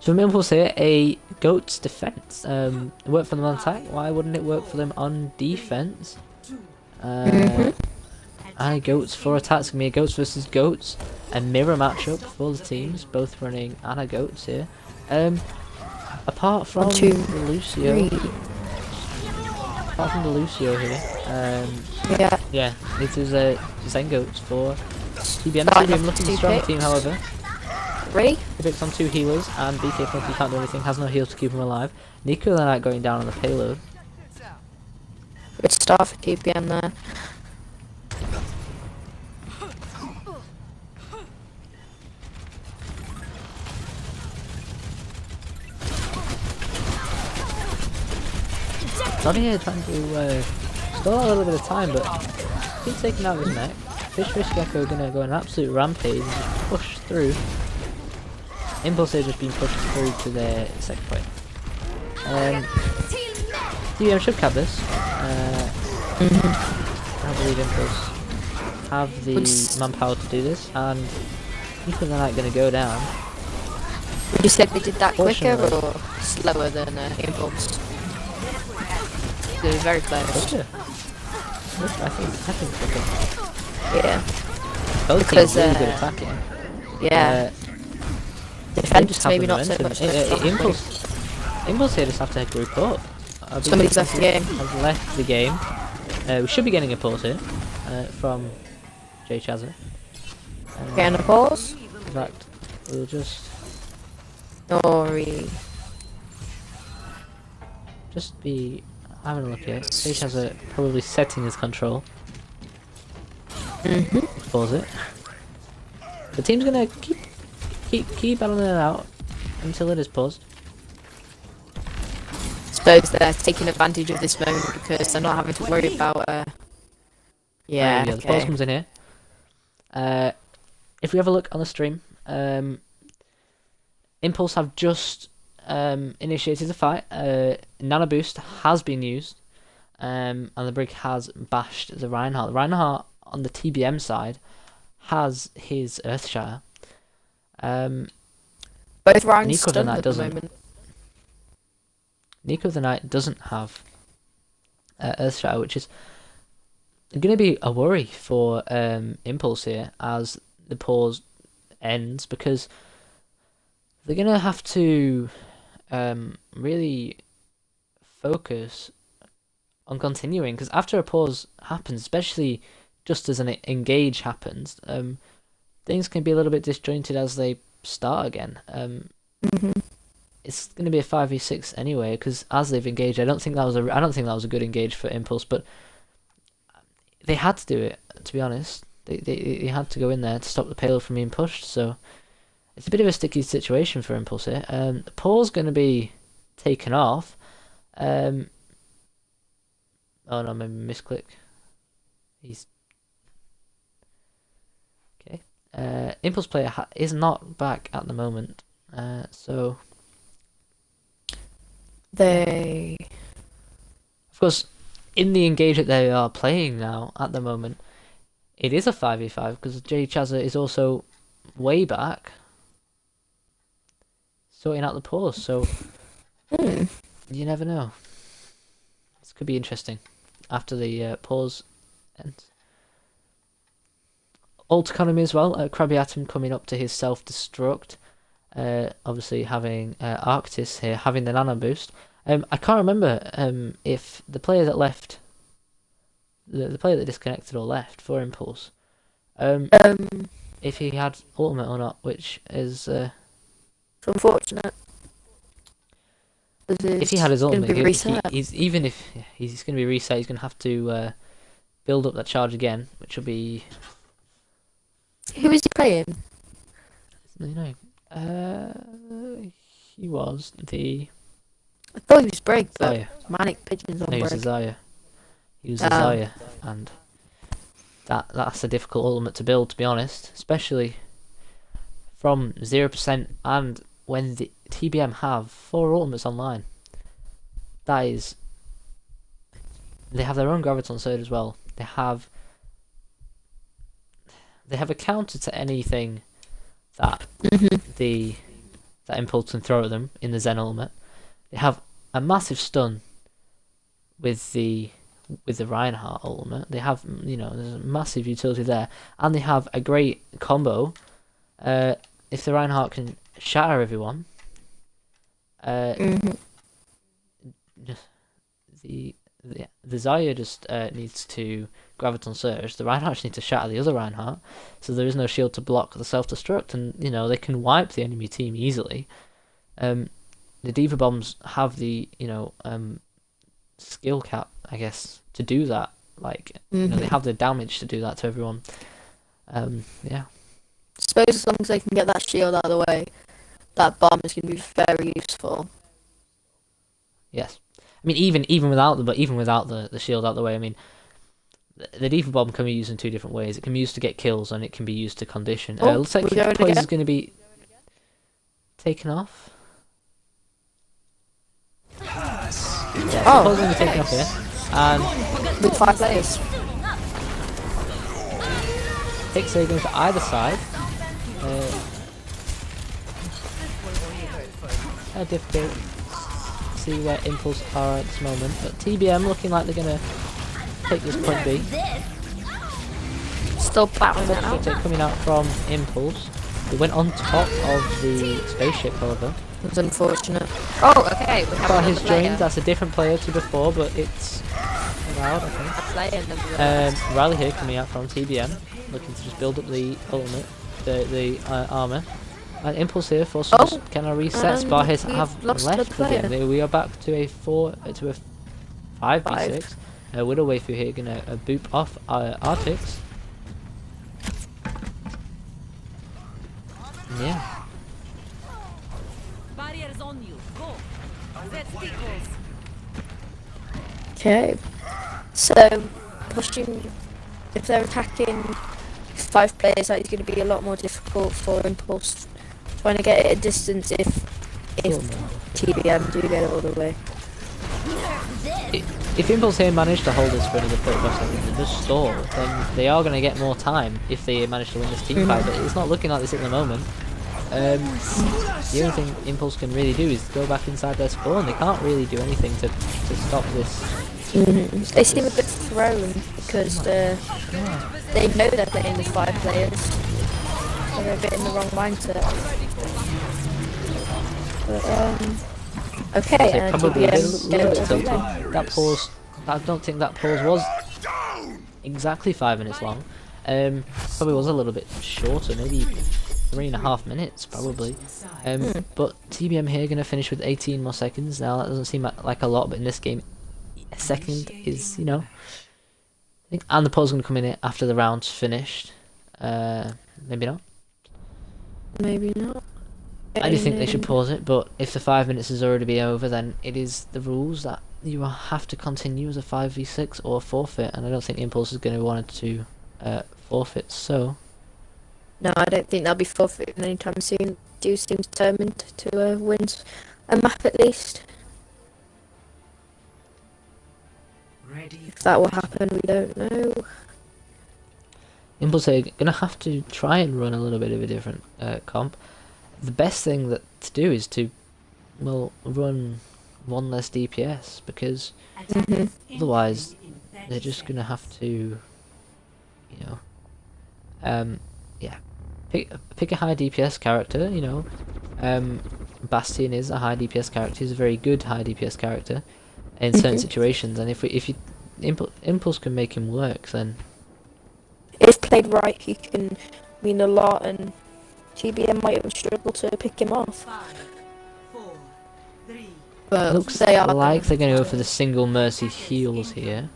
So from Impulse here, a goat's defense. It worked for them on attack. Why wouldn't it work for them on defense? And goats for attacks. Gonna be a goats versus goats. A mirror matchup for the teams, both running Ana goats here. Apart from 1, 2, Lucio, 3. apart from the Lucio here. Yeah. Yeah, it is Zengoats for TBM. Starting TBM off looking two strong picks. team, however. 3. He picks on 2 healers, and BK Funky can't do anything, has no heals to keep him alive. Nico the Knight going down on the payload. Good start for TBM there. Johnny here trying to stall a little bit of time, but keep taking out his mech. Fish Gecko gonna go on an absolute rampage and just push through. Impulse here just being pushed through to their second point. TBM should cap this. I believe Impulse have the manpower to do this, and Nico the Knight gonna go down. Would you say they did that quicker Fortunately. or slower than Impulse? They were very close. Quicker. I think quicker. Yeah. Both Because, teams really good attacking. Yeah. They Defenders just have maybe the not so momentum. much. Impulse here just have to group up. Somebody's left the game. Has left the game. We should be getting a pause here from Jay Chazza. Getting a pause. In fact, we'll just Nori. be having a look here. Jay Chazza probably setting his control. Pause it. The team's gonna keep battling it out until it is paused. Suppose they're taking advantage of this moment because they're not having to worry about yeah, The pause comes in here. If we have a look on the stream, Impulse have just initiated the fight. Nano Boost has been used, and the Brig has bashed the Reinhardt. The Reinhardt on the TBM side has his Earthshire. both rounds Nico the stunned Knight at the doesn't. moment. Nico the Knight doesn't have Earthshire, which is going to be a worry for Impulse here as the pause ends, because they're going to have to really focus on continuing, because after a pause happens, especially just as an engage happens, things can be a little bit disjointed as they start again. It's going to be a 5v6 anyway, because as they've engaged, I don't think that was a good engage for Impulse, but they had to do it. To be honest, they had to go in there to stop the payload from being pushed. So it's a bit of a sticky situation for Impulse here. The pause going to be taken off. Oh no, maybe misclick. He's okay. Impulse player is not back at the moment. So. Of course, in the engage that they are playing now at the moment, it is a 5v5 because Jay Chazza is also way back sorting out the pause. So you never know. This could be interesting after the pause ends. Alt economy as well. Krabby Atom coming up to his self-destruct. Obviously having Arctis here having the nano boost. I can't remember if the player that left, the player that disconnected or left for Impulse, if he had ultimate or not, which is It's unfortunate. if he had his ultimate, reset. even if he's going to be reset, he's going to have to build up that charge again, which will be. Who is he playing? You know, he was the. I thought he was Brig, but Zaya. Manic Pigeons on No, he was a Brig. Zaya. He was a Zaya, and that's a difficult ultimate to build, to be honest, especially from 0%, and when the TBM have 4 ultimates online. That is, they have their own Graviton Surge as well. They have a counter to anything that that Impulse can throw at them in the Zen ultimate. They have a massive stun with the Reinhardt ultimate. They have, there's a massive utility there, and they have a great combo. If the Reinhardt can shatter everyone, the Zarya just needs to Graviton Surge. The Reinhardt need to shatter the other Reinhardt, so there is no shield to block the self-destruct, and they can wipe the enemy team easily. The Diva Bombs have the skill cap, I guess, to do that. Like they have the damage to do that to everyone. Yeah. Suppose as long as they can get that shield out of the way, that bomb is going to be very useful. Yes. I mean, even without the shield out the way, I mean, the Diva Bomb can be used in two different ways. It can be used to get kills, and it can be used to condition. Looks like Plays is going to be taken off. Yeah, Plays is going to be taken off here, and with 5 players. XOL going to either side. Difficult to see where Impulse are at this moment, but TBM looking like they're going to take this point B. Still battling it out. Coming out from Impulse. They went on top of the spaceship, however. It's unfortunate. Oh, okay. We have Got another his player. joined. That's a different player to before, but it's allowed, I think. A player nevertheless. Riley here coming out from TBM, looking to just build up the ultimate, the armor. And Impulse here forces kind of resets. Barhes have lost left the player. game. We are back to a 5v6. Widow Waifu here gonna boop off Artix. Yeah. Barriers on you. Go. Set equals. Okay. So, pushing, if they're attacking 5 players, that is going to be a lot more difficult for Impulse. Trying to get it at distance if TBM do get it all the way. If Impulse here manage to hold this for another 35 seconds and just stall, then they are going to get more time if they manage to win this team fight, but it's not looking like this at the moment. The only thing Impulse can really do is go back inside their spawn. They can't really do anything to stop this. They seem a bit thrown because they know they're playing with 5 players. So they're a bit in the wrong mindset. But, okay, and probably a little TBM bit tilted. That pause, I don't think that pause was exactly 5 minutes long. Probably was a little bit shorter, maybe 3.5 minutes probably. But TBM here going to finish with 18 more seconds. Now that doesn't seem like a lot, but in this game, a second is, I think, and the pause going to come in after the round's finished. Maybe not. Maybe not. I do think they should pause it, but if the 5 minutes has already been over, then it is the rules that you have to continue as a 5v6 or forfeit, and I don't think Impulse is going to want to forfeit, so... No, I don't think they'll be forfeiting anytime soon. Do seem determined to win a map at least. Ready. If that will happen, we don't know. Impulse are going to have to try and run a little bit of a different comp. The best thing to do is to, run one less DPS, because otherwise they're just going to have to, pick a high DPS character, Bastion is a high DPS character, he's a very good high DPS character in certain situations, and if Impulse can make him work, then... If played right, he can mean a lot, and TBM might even struggle to pick him off. 5, 4, 3. But Looks they are like they're going to go for the single mercy heals here.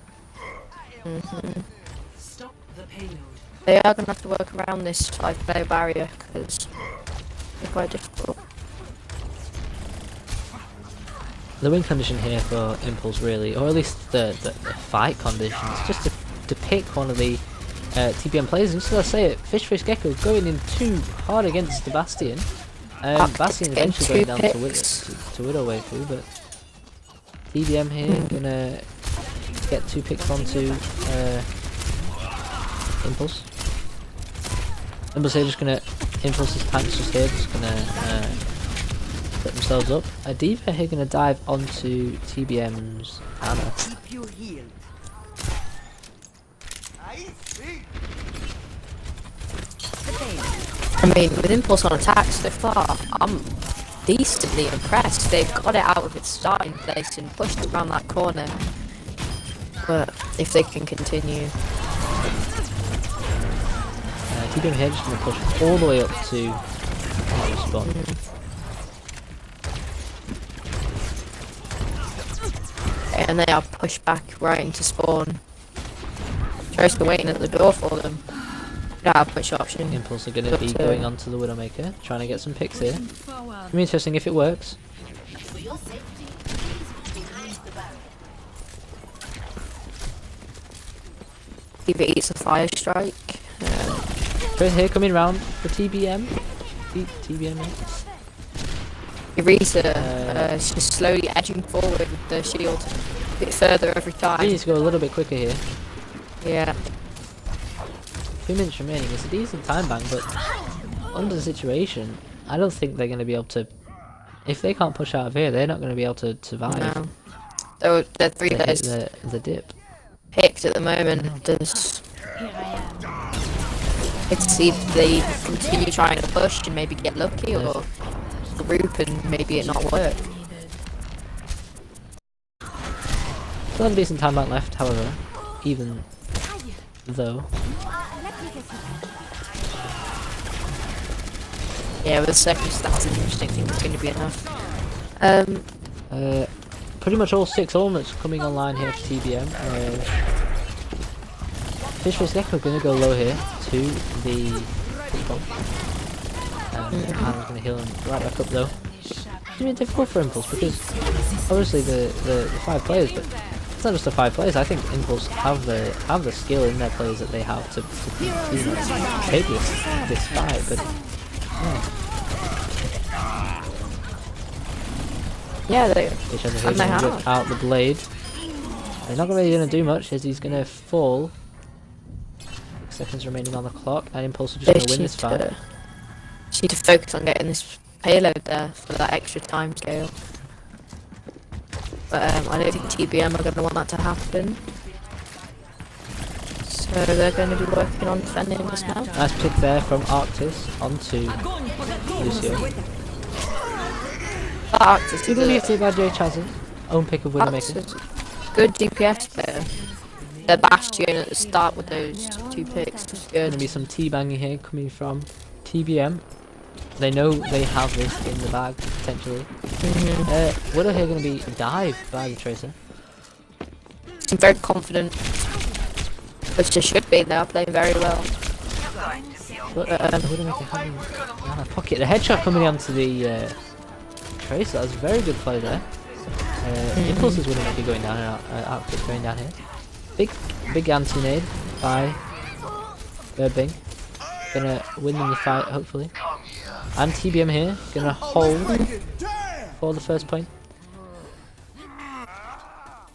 Stop the payload. They are going to have to work around this 5-player barrier, because they're quite difficult. The win condition here for Impulse, really, or at least the fight conditions, just to pick one of the TBM players. And just as I say it, Fish Gecko going in too hard against the Bastion. Bastion eventually going down to Widow Waifu, but TBM here gonna get 2 picks onto Impulse. Impulse here just gonna Impulse's tanks just here, just gonna set themselves up. Diva here gonna dive onto TBM's Anna. I mean, with Impulse on attack so far, I'm decently impressed. They've got it out of its starting place and pushed around that corner. But if they can continue, TBM here just going to push all the way up to the spot. and they are pushed back right into spawn. Tracer waiting at the door for them. Don't have much option. Impulse are going to be going on to the Widowmaker, trying to get some picks here. It'll be interesting if it works. If it eats a fire strike. Tracer here coming round for TBM. TBM. Erisa is just slowly edging forward with the shield. A bit further every We time. need to go a little bit quicker here. Yeah. 2 minutes remaining. It's a decent time bank, but under the situation, I don't think they're going to be able to. If they can't push out of here, they're not going to be able to survive. No. They're three They hit players the dip. picked at the moment. There's. Let's see if they continue trying to push and maybe get lucky, or group and maybe it not work. Still have a decent time bank left, however, even though. Yeah, with the circumstances, I just don't think it's going to be enough. Pretty much all 6 elements coming online here for TBM. Fishface Gecko going to go low here to the fish bomb. Han's going to heal him right back up though. It's going to be difficult for Impulse because obviously the 5 players, but it's not just the 5 players. I think Impulse have the skill in their players that they have to take this fight, but Yeah, they. Each other And they here have. whip out the blade. They're not really going to do much as he's going to fall. 6 seconds remaining on the clock, and Impulse are just going to win this fight. Just need to focus on getting this payload there for that extra time scale. But I don't think TBM are going to want that to happen. So they're going to be working on defending this now. Nice pick there from Arctis onto Lucio. Arctis You believe the bad J Chaz's own pick of Widowmaker? is a good DPS player. Their Bastion at the start with those 2 picks was Going to good. be some teabagging here coming from TBM. They know they have this in the bag potentially. Widow here going to be dived by the Tracer. Seem very confident. Which they should be, they are playing very well. But Widowmaker having down a pocket. A headshot coming onto the Tracer. That's a very good play there. Impulse is Widowmaker going down and Arctis going down here. Big anti-nade by Birdbing. Gonna win in the fight, hopefully. And TBM here, gonna hold for the first point.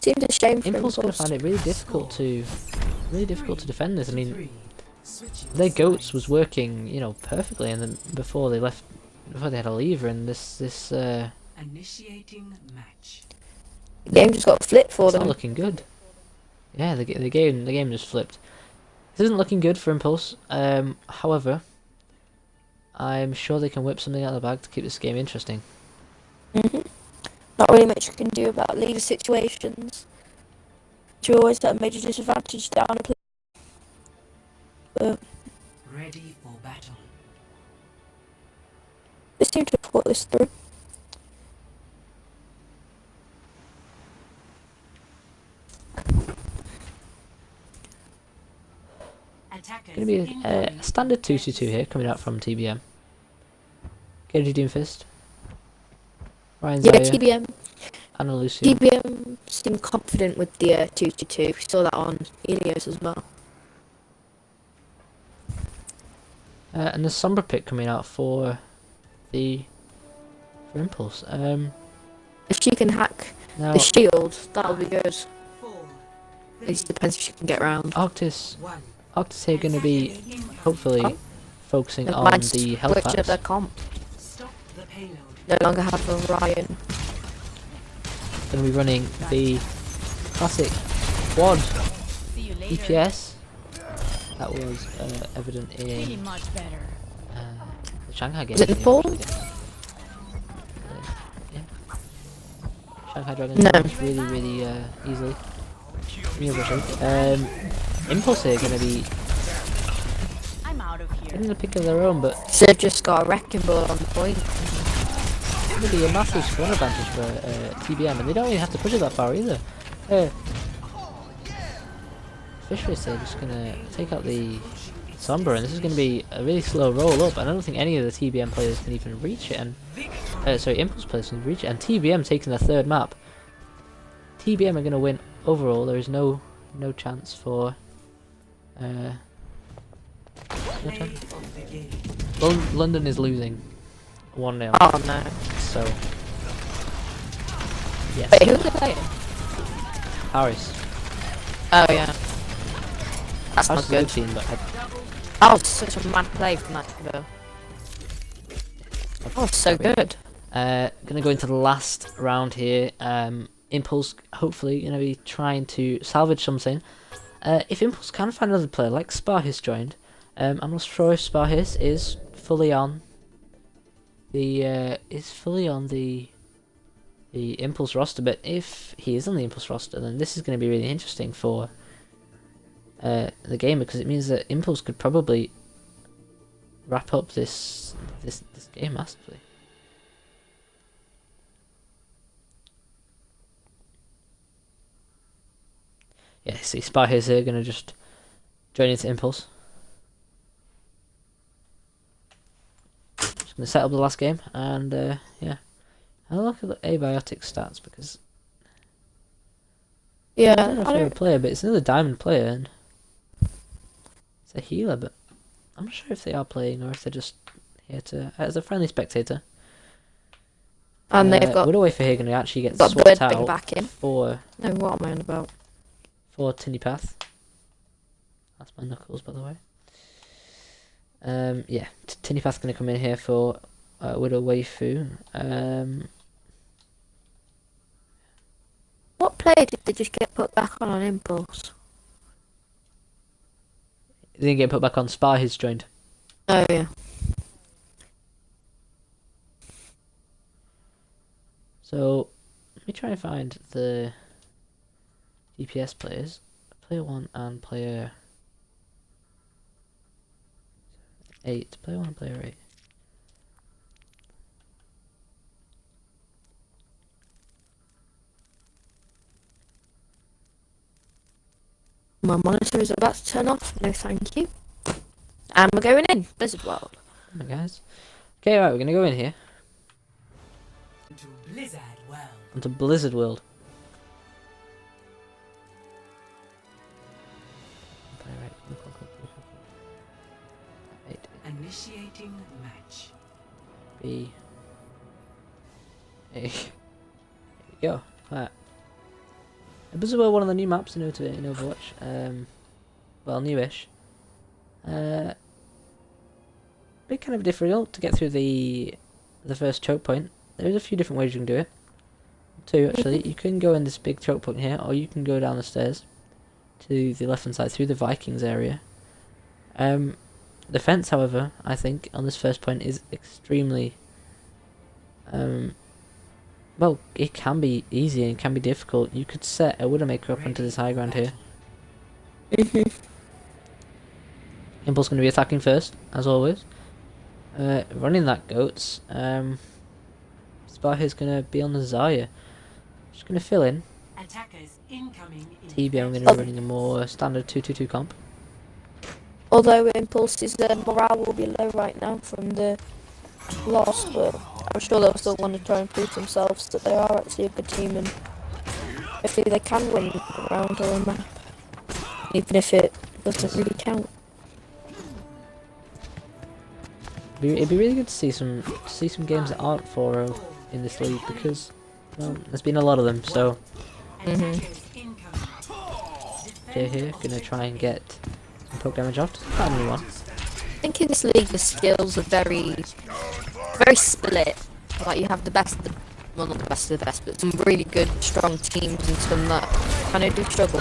Seems a shame for Impulse gonna find it really difficult to defend this. I mean, their goats was working, you know, perfectly, and then before they left, before they had a lever, and this Initiating match. The game just got flipped for it's them. not looking good. Yeah, the game just flipped. This isn't looking good for Impulse. However, I'm sure they can whip something out of the bag to keep this game interesting. Not really much you can do about leader situations. You always at a major disadvantage down a play. But Ready for battle. they seem to have thought this through. Attackers Gonna be a incoming. standard 2-2 here coming out from TBM. Gage Doomfist. Ryan Yeah, Zaya, TBM. Anna Lucio. TBM seemed confident with the 2-2. We saw that on Helios as well. And the Sombra pick coming out for Impulse. If she can hack Now the shield, that'll be good. 4, It just depends if she can get around. Arctis 1. here gonna be hopefully Oh. focusing Never on mind, the health switching up their packs. comp. Stop the payload. No longer have Orion. Gonna be running the classic quad See you later. EPS. That was evident Feeling in much better. the Shanghai game. Is it in Paul? Yeah. Shanghai Dragons No. managed really easily. Impulse here going to be I'm out of here. getting the pick of their own, but So they've just got a wrecking ball on the point. it's going to be a massive spawn advantage for TBM, and they don't even have to push it that far either. Fisheries are just going to take out the Sombra, and this is going to be a really slow roll up. I don't think any of the TBM players can even reach it, and sorry, Impulse players can reach it, and TBM taking the third map. TBM are going to win overall. There is no chance for no chance. London is losing 1-0. Oh no. So yes, Wait, who are they playing? Paris. Oh yeah. That's Paris not is a good good. team, but That was such a mad play from that though. That was so good. gonna go into the last round here. Impulse hopefully gonna be trying to salvage something. If Impulse can find another player like Sparhis joined, I'm not sure if Sparhis is fully on the Impulse roster, but if he is on the Impulse roster, then this is going to be really interesting for the game, because it means that Impulse could probably wrap up this game massively. Yeah, see, Sparhis here going to just join into Impulse. Just going to set up the last game, and yeah. I'll look at the abiotic stats, because Yeah, I don't know if they're a player, but it's another diamond player, and it's a healer, but I'm not sure if they are playing or if they're just here to as a friendly spectator. and they've got Widoway for Hagen, who actually gets got swapped Bird out back in. for No, what am I on about? Tinny Path. That's my knuckles, by the way. Yeah, Tinny Path's gonna come in here for Widow Waifu. What player did they just get put back on Impulse? They didn't get put back on. Sparhis joined. Oh yeah. So let me try and find the DPS players. Player 1 and player 8. Player 1 and player 8. My monitor is about to turn off. No, thank you. And we're going in Blizzard World. Come on, guys. Okay, right, we're gonna go in here To Blizzard World. onto Blizzard World. Player 8. 8. Initiating match. B. A. Here we go. Right. Blizzard World, one of the new maps in Overwatch. Well, newish. Bit kind of difficult to get through the first choke point. There's a few different ways you can do it. Two, actually. You can go in this big choke point here, or you can go down the stairs to the left hand side through the Vikings area. The fence, however, I think on this first point is extremely well, it can be easy and can be difficult. You could set a Widowmaker up onto this high ground here. Impulse going to be attacking first, as always. Running that goats. Sparhis going to be on the Zarya. Just going to fill in. Attackers incoming in TBM going 30 to be running a more standard 2-2-2 comp. Although Impulse's morale will be low right now from the loss, but I'm sure they'll still want to try and prove themselves that they are actually a good team, and hopefully they can win a round or a map, even if it doesn't really count. It'd be really good to see some games that aren't 4-0 in this league, because well, there's been a lot of them. So Attackers incoming. Jay here gonna try and get some poke damage off. Just not anyone. I think in this league the skills are very split. Like you have the best, well not the best of the best, but some really good, strong teams and some that kind of do struggle.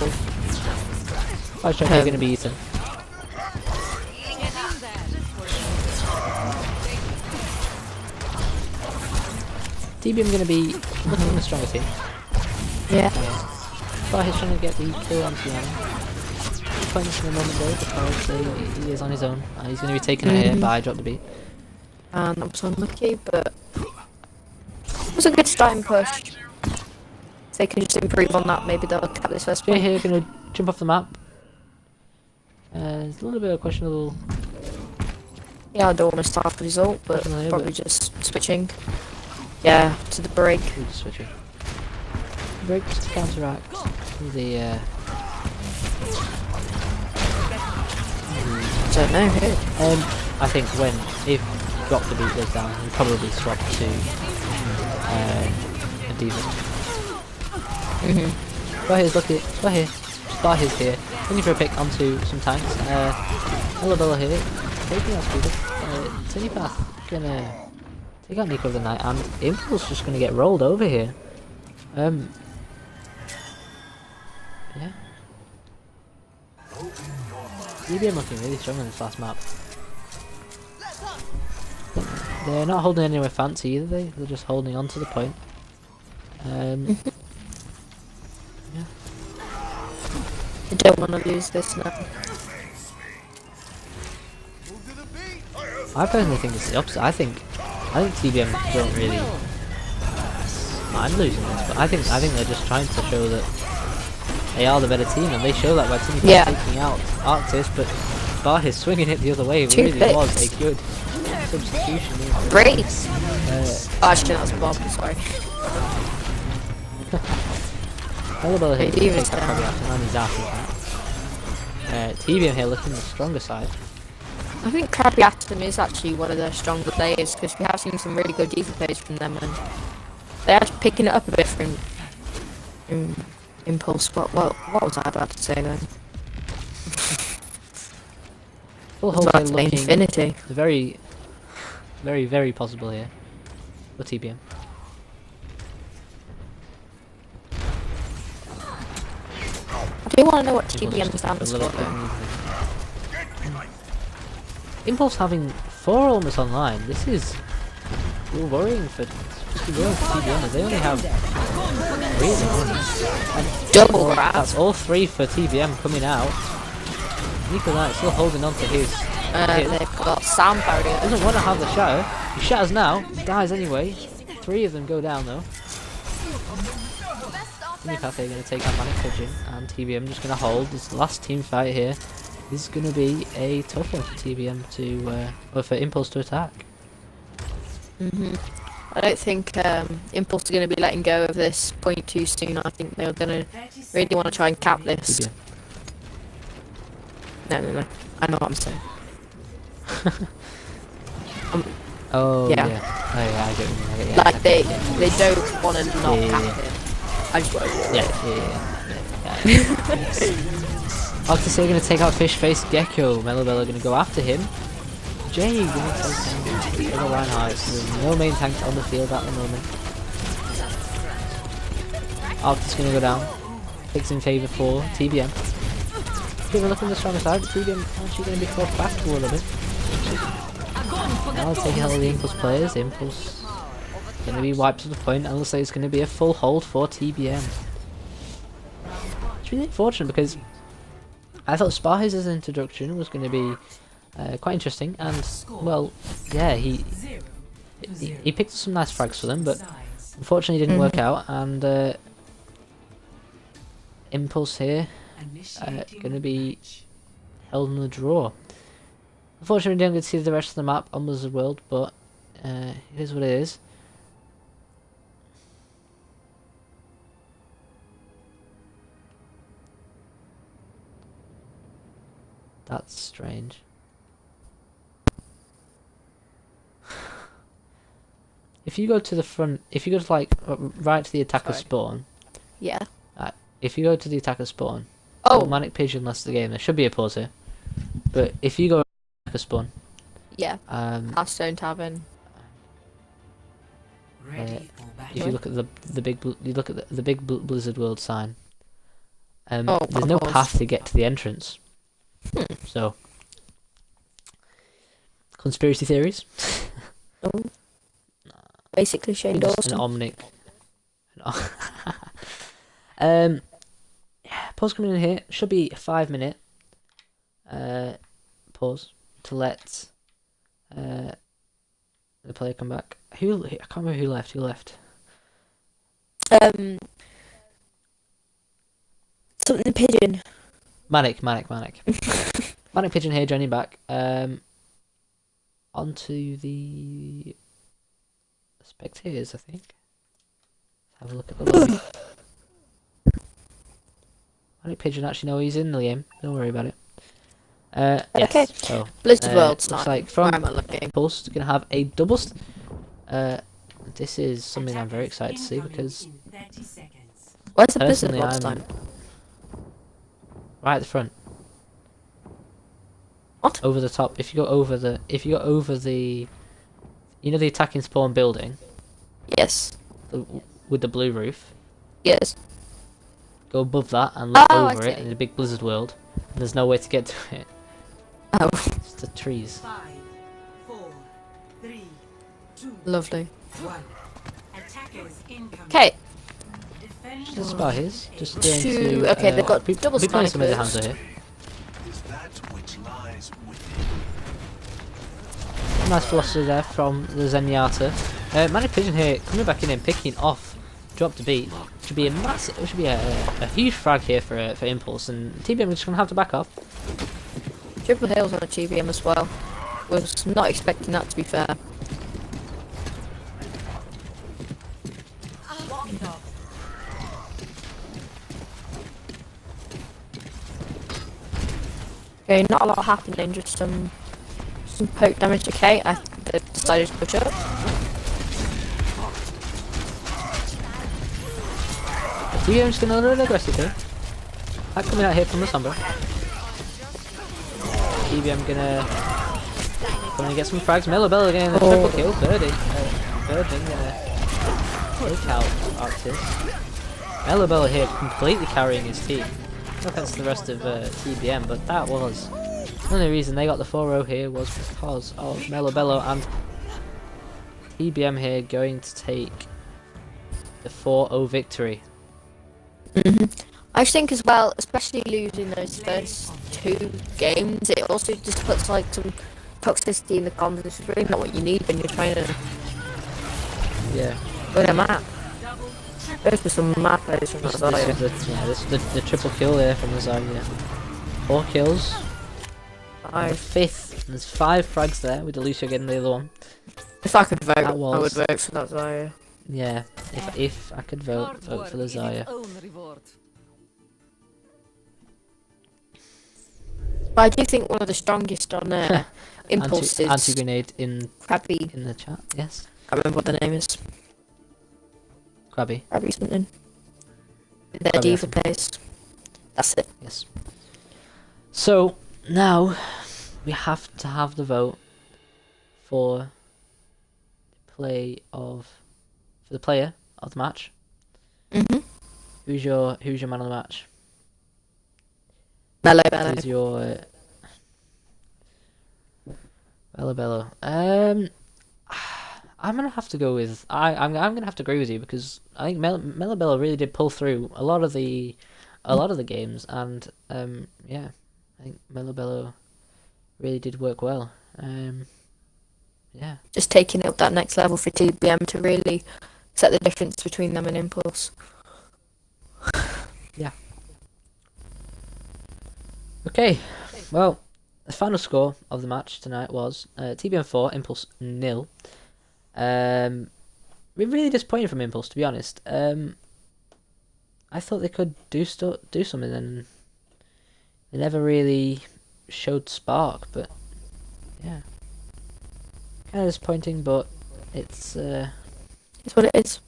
I was going to be eaten. TBM going to be looking the stronger team. Yeah. Sparhe's trying to get the kill on Tiana. Pointless in a moment though because he is on his own. He's going to be taken out here by Drop the Beat. And that was unlucky, but it was a good starting push. If they can just improve on that, maybe they'll cap this first Jay point. here going to jump off the map. It's a little bit of questionable. Yeah, I don't want to start off the result, but Definitely, probably but- just switching. Yeah, to the break. We're just switching. Break to counteract the Don't know who. I think if Drop the Beat goes down, he'll probably swap to a Diva. Sparhe's lucky. Sparhe's here. Looking for a pick onto some tanks. Bella here. Taking out Speeder. Tinny Path gonna take out Nico of the Night, and Impulse just gonna get rolled over here. Yeah. TBM looking really strong on this last map. They're not holding anywhere fancy either, they're just holding on to the point. Yeah. I don't want to lose this now. I personally think it's the opposite. I think TBM don't really mind losing this, but I think they're just trying to show that they are the better team, and they show that by taking out Arctis, but Sparhe's swinging it the other way. It Two really picks. was a good substitution. Great! Actually, that was Bob, sorry. Bella here, Maybe even takes that probably after, and he's after that. TBM here looking the stronger side. I think Krabby Atom is actually one of their stronger players, because we have seen some really good defense plays from them, and they're actually picking it up a bit from Impulse. What was I about to say then? Full I was hold about here to say looking Infinity. very, very, very possible here for TBM. I do want to know what Impulse TBM just stands a little for bit though. uneasy. Impulse having 4 almost online. This is worrying for TBM, as they only have 3 at the moment. And Double that's grab. all 3 for TBM coming out. Nico Knight still holding on to his. They've got sound barrier. Doesn't want to have the shatter. He shatters now. He dies anyway. 3 of them go down though. Path are going to take out Manic Pigeon, and TBM just going to hold. This last team fight here is going to be a tough one for TBM to, or for Impulse to attack. I don't think Impulse are going to be letting go of this point too soon. I think they're going to really want to try and cap this. TBM. No. I know what I'm saying. Oh yeah. Yeah. Oh yeah, I get what you mean. Yeah, Like they don't want to not Yeah. cap it. I just want to. yeah. Octus are going to take out Fish Face Gecko. Melobella going to go after him. Jay going to take down the Reinhardt. So there's no main tank on the field at the moment. Octus going to go down. Picks in favour for TBM. Give a look on the stronger side, but TBM actually going to be forced back a little bit. Now taking out all the Impulse players. Impulse going to be wiped to the point, and looks like it's going to be a full hold for TBM. It's really unfortunate because I thought Sparhis' introduction was going to be quite interesting, and well, yeah, he picked up some nice frags for them, but unfortunately didn't work out, and Impulse here going to be held in the draw. Unfortunately, we don't get to see the rest of the map on Blizzard World, but it is what it is. That's strange. If you go to the front, if you go to like right to the attacker spawn, Yeah. if you go to the attacker spawn, Oh. Manic Pigeon left the game. There should be a pause here, but if you go to the attacker spawn, Yeah. Hearthstone Tavern. Ready for battle. if you look at the big you look at the big Blizzard World sign, Oh, there's no pause. path to get to the entrance. So, conspiracy theories. Oh. Basically Shane Just Dawson. an omnic. pause coming in here. Should be a 5-minute pause to let the player come back. I can't remember who left. Who left? Something pigeon. Manic. Manic Pigeon here joining back. Onto the spectators, I think. Let's have a look at the lobby. Manic Pigeon actually know he's in the game. Don't worry about it. Yes. Okay. So Blizzard World's looks time. like from Where am I looking? Impulse gonna have a double. This is something I'm very excited to see because In 30 seconds. Where's the Blizzard personally World's I'm time? right at the front. What? Over the top. If you go over the, you know the attacking spawn building Yes. with the blue roof. Yes. Go above that and look Oh, I over it see. in a big blizzard world. And there's no way to get to it. Oh, It's the trees. 5, 4, 3, 2, lovely. 1. Attackers incoming. Okay. Defend Just about his. Just going Two- to. okay, they've got be double playing some of the snipers. hands here. Is that which lies within. Nice velocity there from the Zenyatta. Manic Pigeon here coming back in and picking off. Drop to beat. Should be a massive. It should be a huge frag here for Impulse, and TBM is just gonna have to back off. Triple Hills on a TBM as well. Was not expecting that, to be fair. Okay, not a lot happening, just some poke damage. Okay, I think they've decided to push up. TBM's gonna run aggressive here. That coming out here from the Sombra. TBM gonna get some frags. Mellow Bella getting a triple kill. Birding gonna take out Arctis. Mellow Bella here completely carrying his team. No offense to the rest of TBM, but that was the only reason they got the 4-0 here was because of Mellow Bella, and TBM here going to take the 4-0 victory. I think as well, especially losing those first 2 games, it also just puts like some toxicity in the comms, which is really not what you need when you're trying to Yeah. win a map. Those were some mad plays from This Zaya. is the triple kill there from the Zaya. Yeah. 4 kills. The 5th. There's 5 frags there with Alicia getting the other one. If I could vote, I would was- vote for that Zaya. Yeah. If I could vote for the Zaya. But I do think one of the strongest on Impulse is Anti-grenade in Krabby. the chat. Yes. I can't remember what the name is. Krabby. Krabby something. Their Krabby diva something. plays. That's it. Yes. So now we have to have the vote for the player of the match. Mhm. Who's your man of the match? Mellow Bellow. Who's your Bello? I'm gonna have to go with I'm gonna have to agree with you because I think Mellow Bello really did pull through a lot of the games, and yeah, I think Mellow Bello really did work well. Yeah. Just taking it up that next level for TBM to really set the difference between them and Impulse. Yeah. Okay, well, the final score of the match tonight was TBM 4, Impulse 0. We're really disappointed from Impulse, to be honest. I thought they could do something, and they never really showed spark. But yeah, kind of disappointing. But it's It's what it is.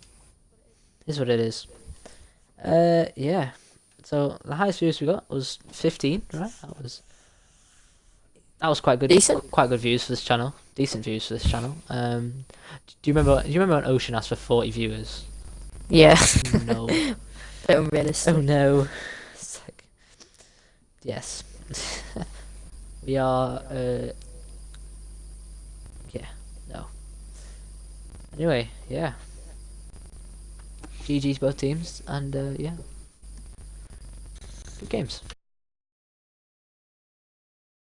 is what it is. Yeah. So the highest views we got was 15, right? That was quite good. Decent. Quite good views for this channel. Decent views for this channel. Do you remember when Ocean asked for 40 viewers? Yeah. No. Bit unrealistic. Oh no. It's like, yes. We are. Yeah. No. Anyway, yeah. GG's both teams, and yeah. Good games.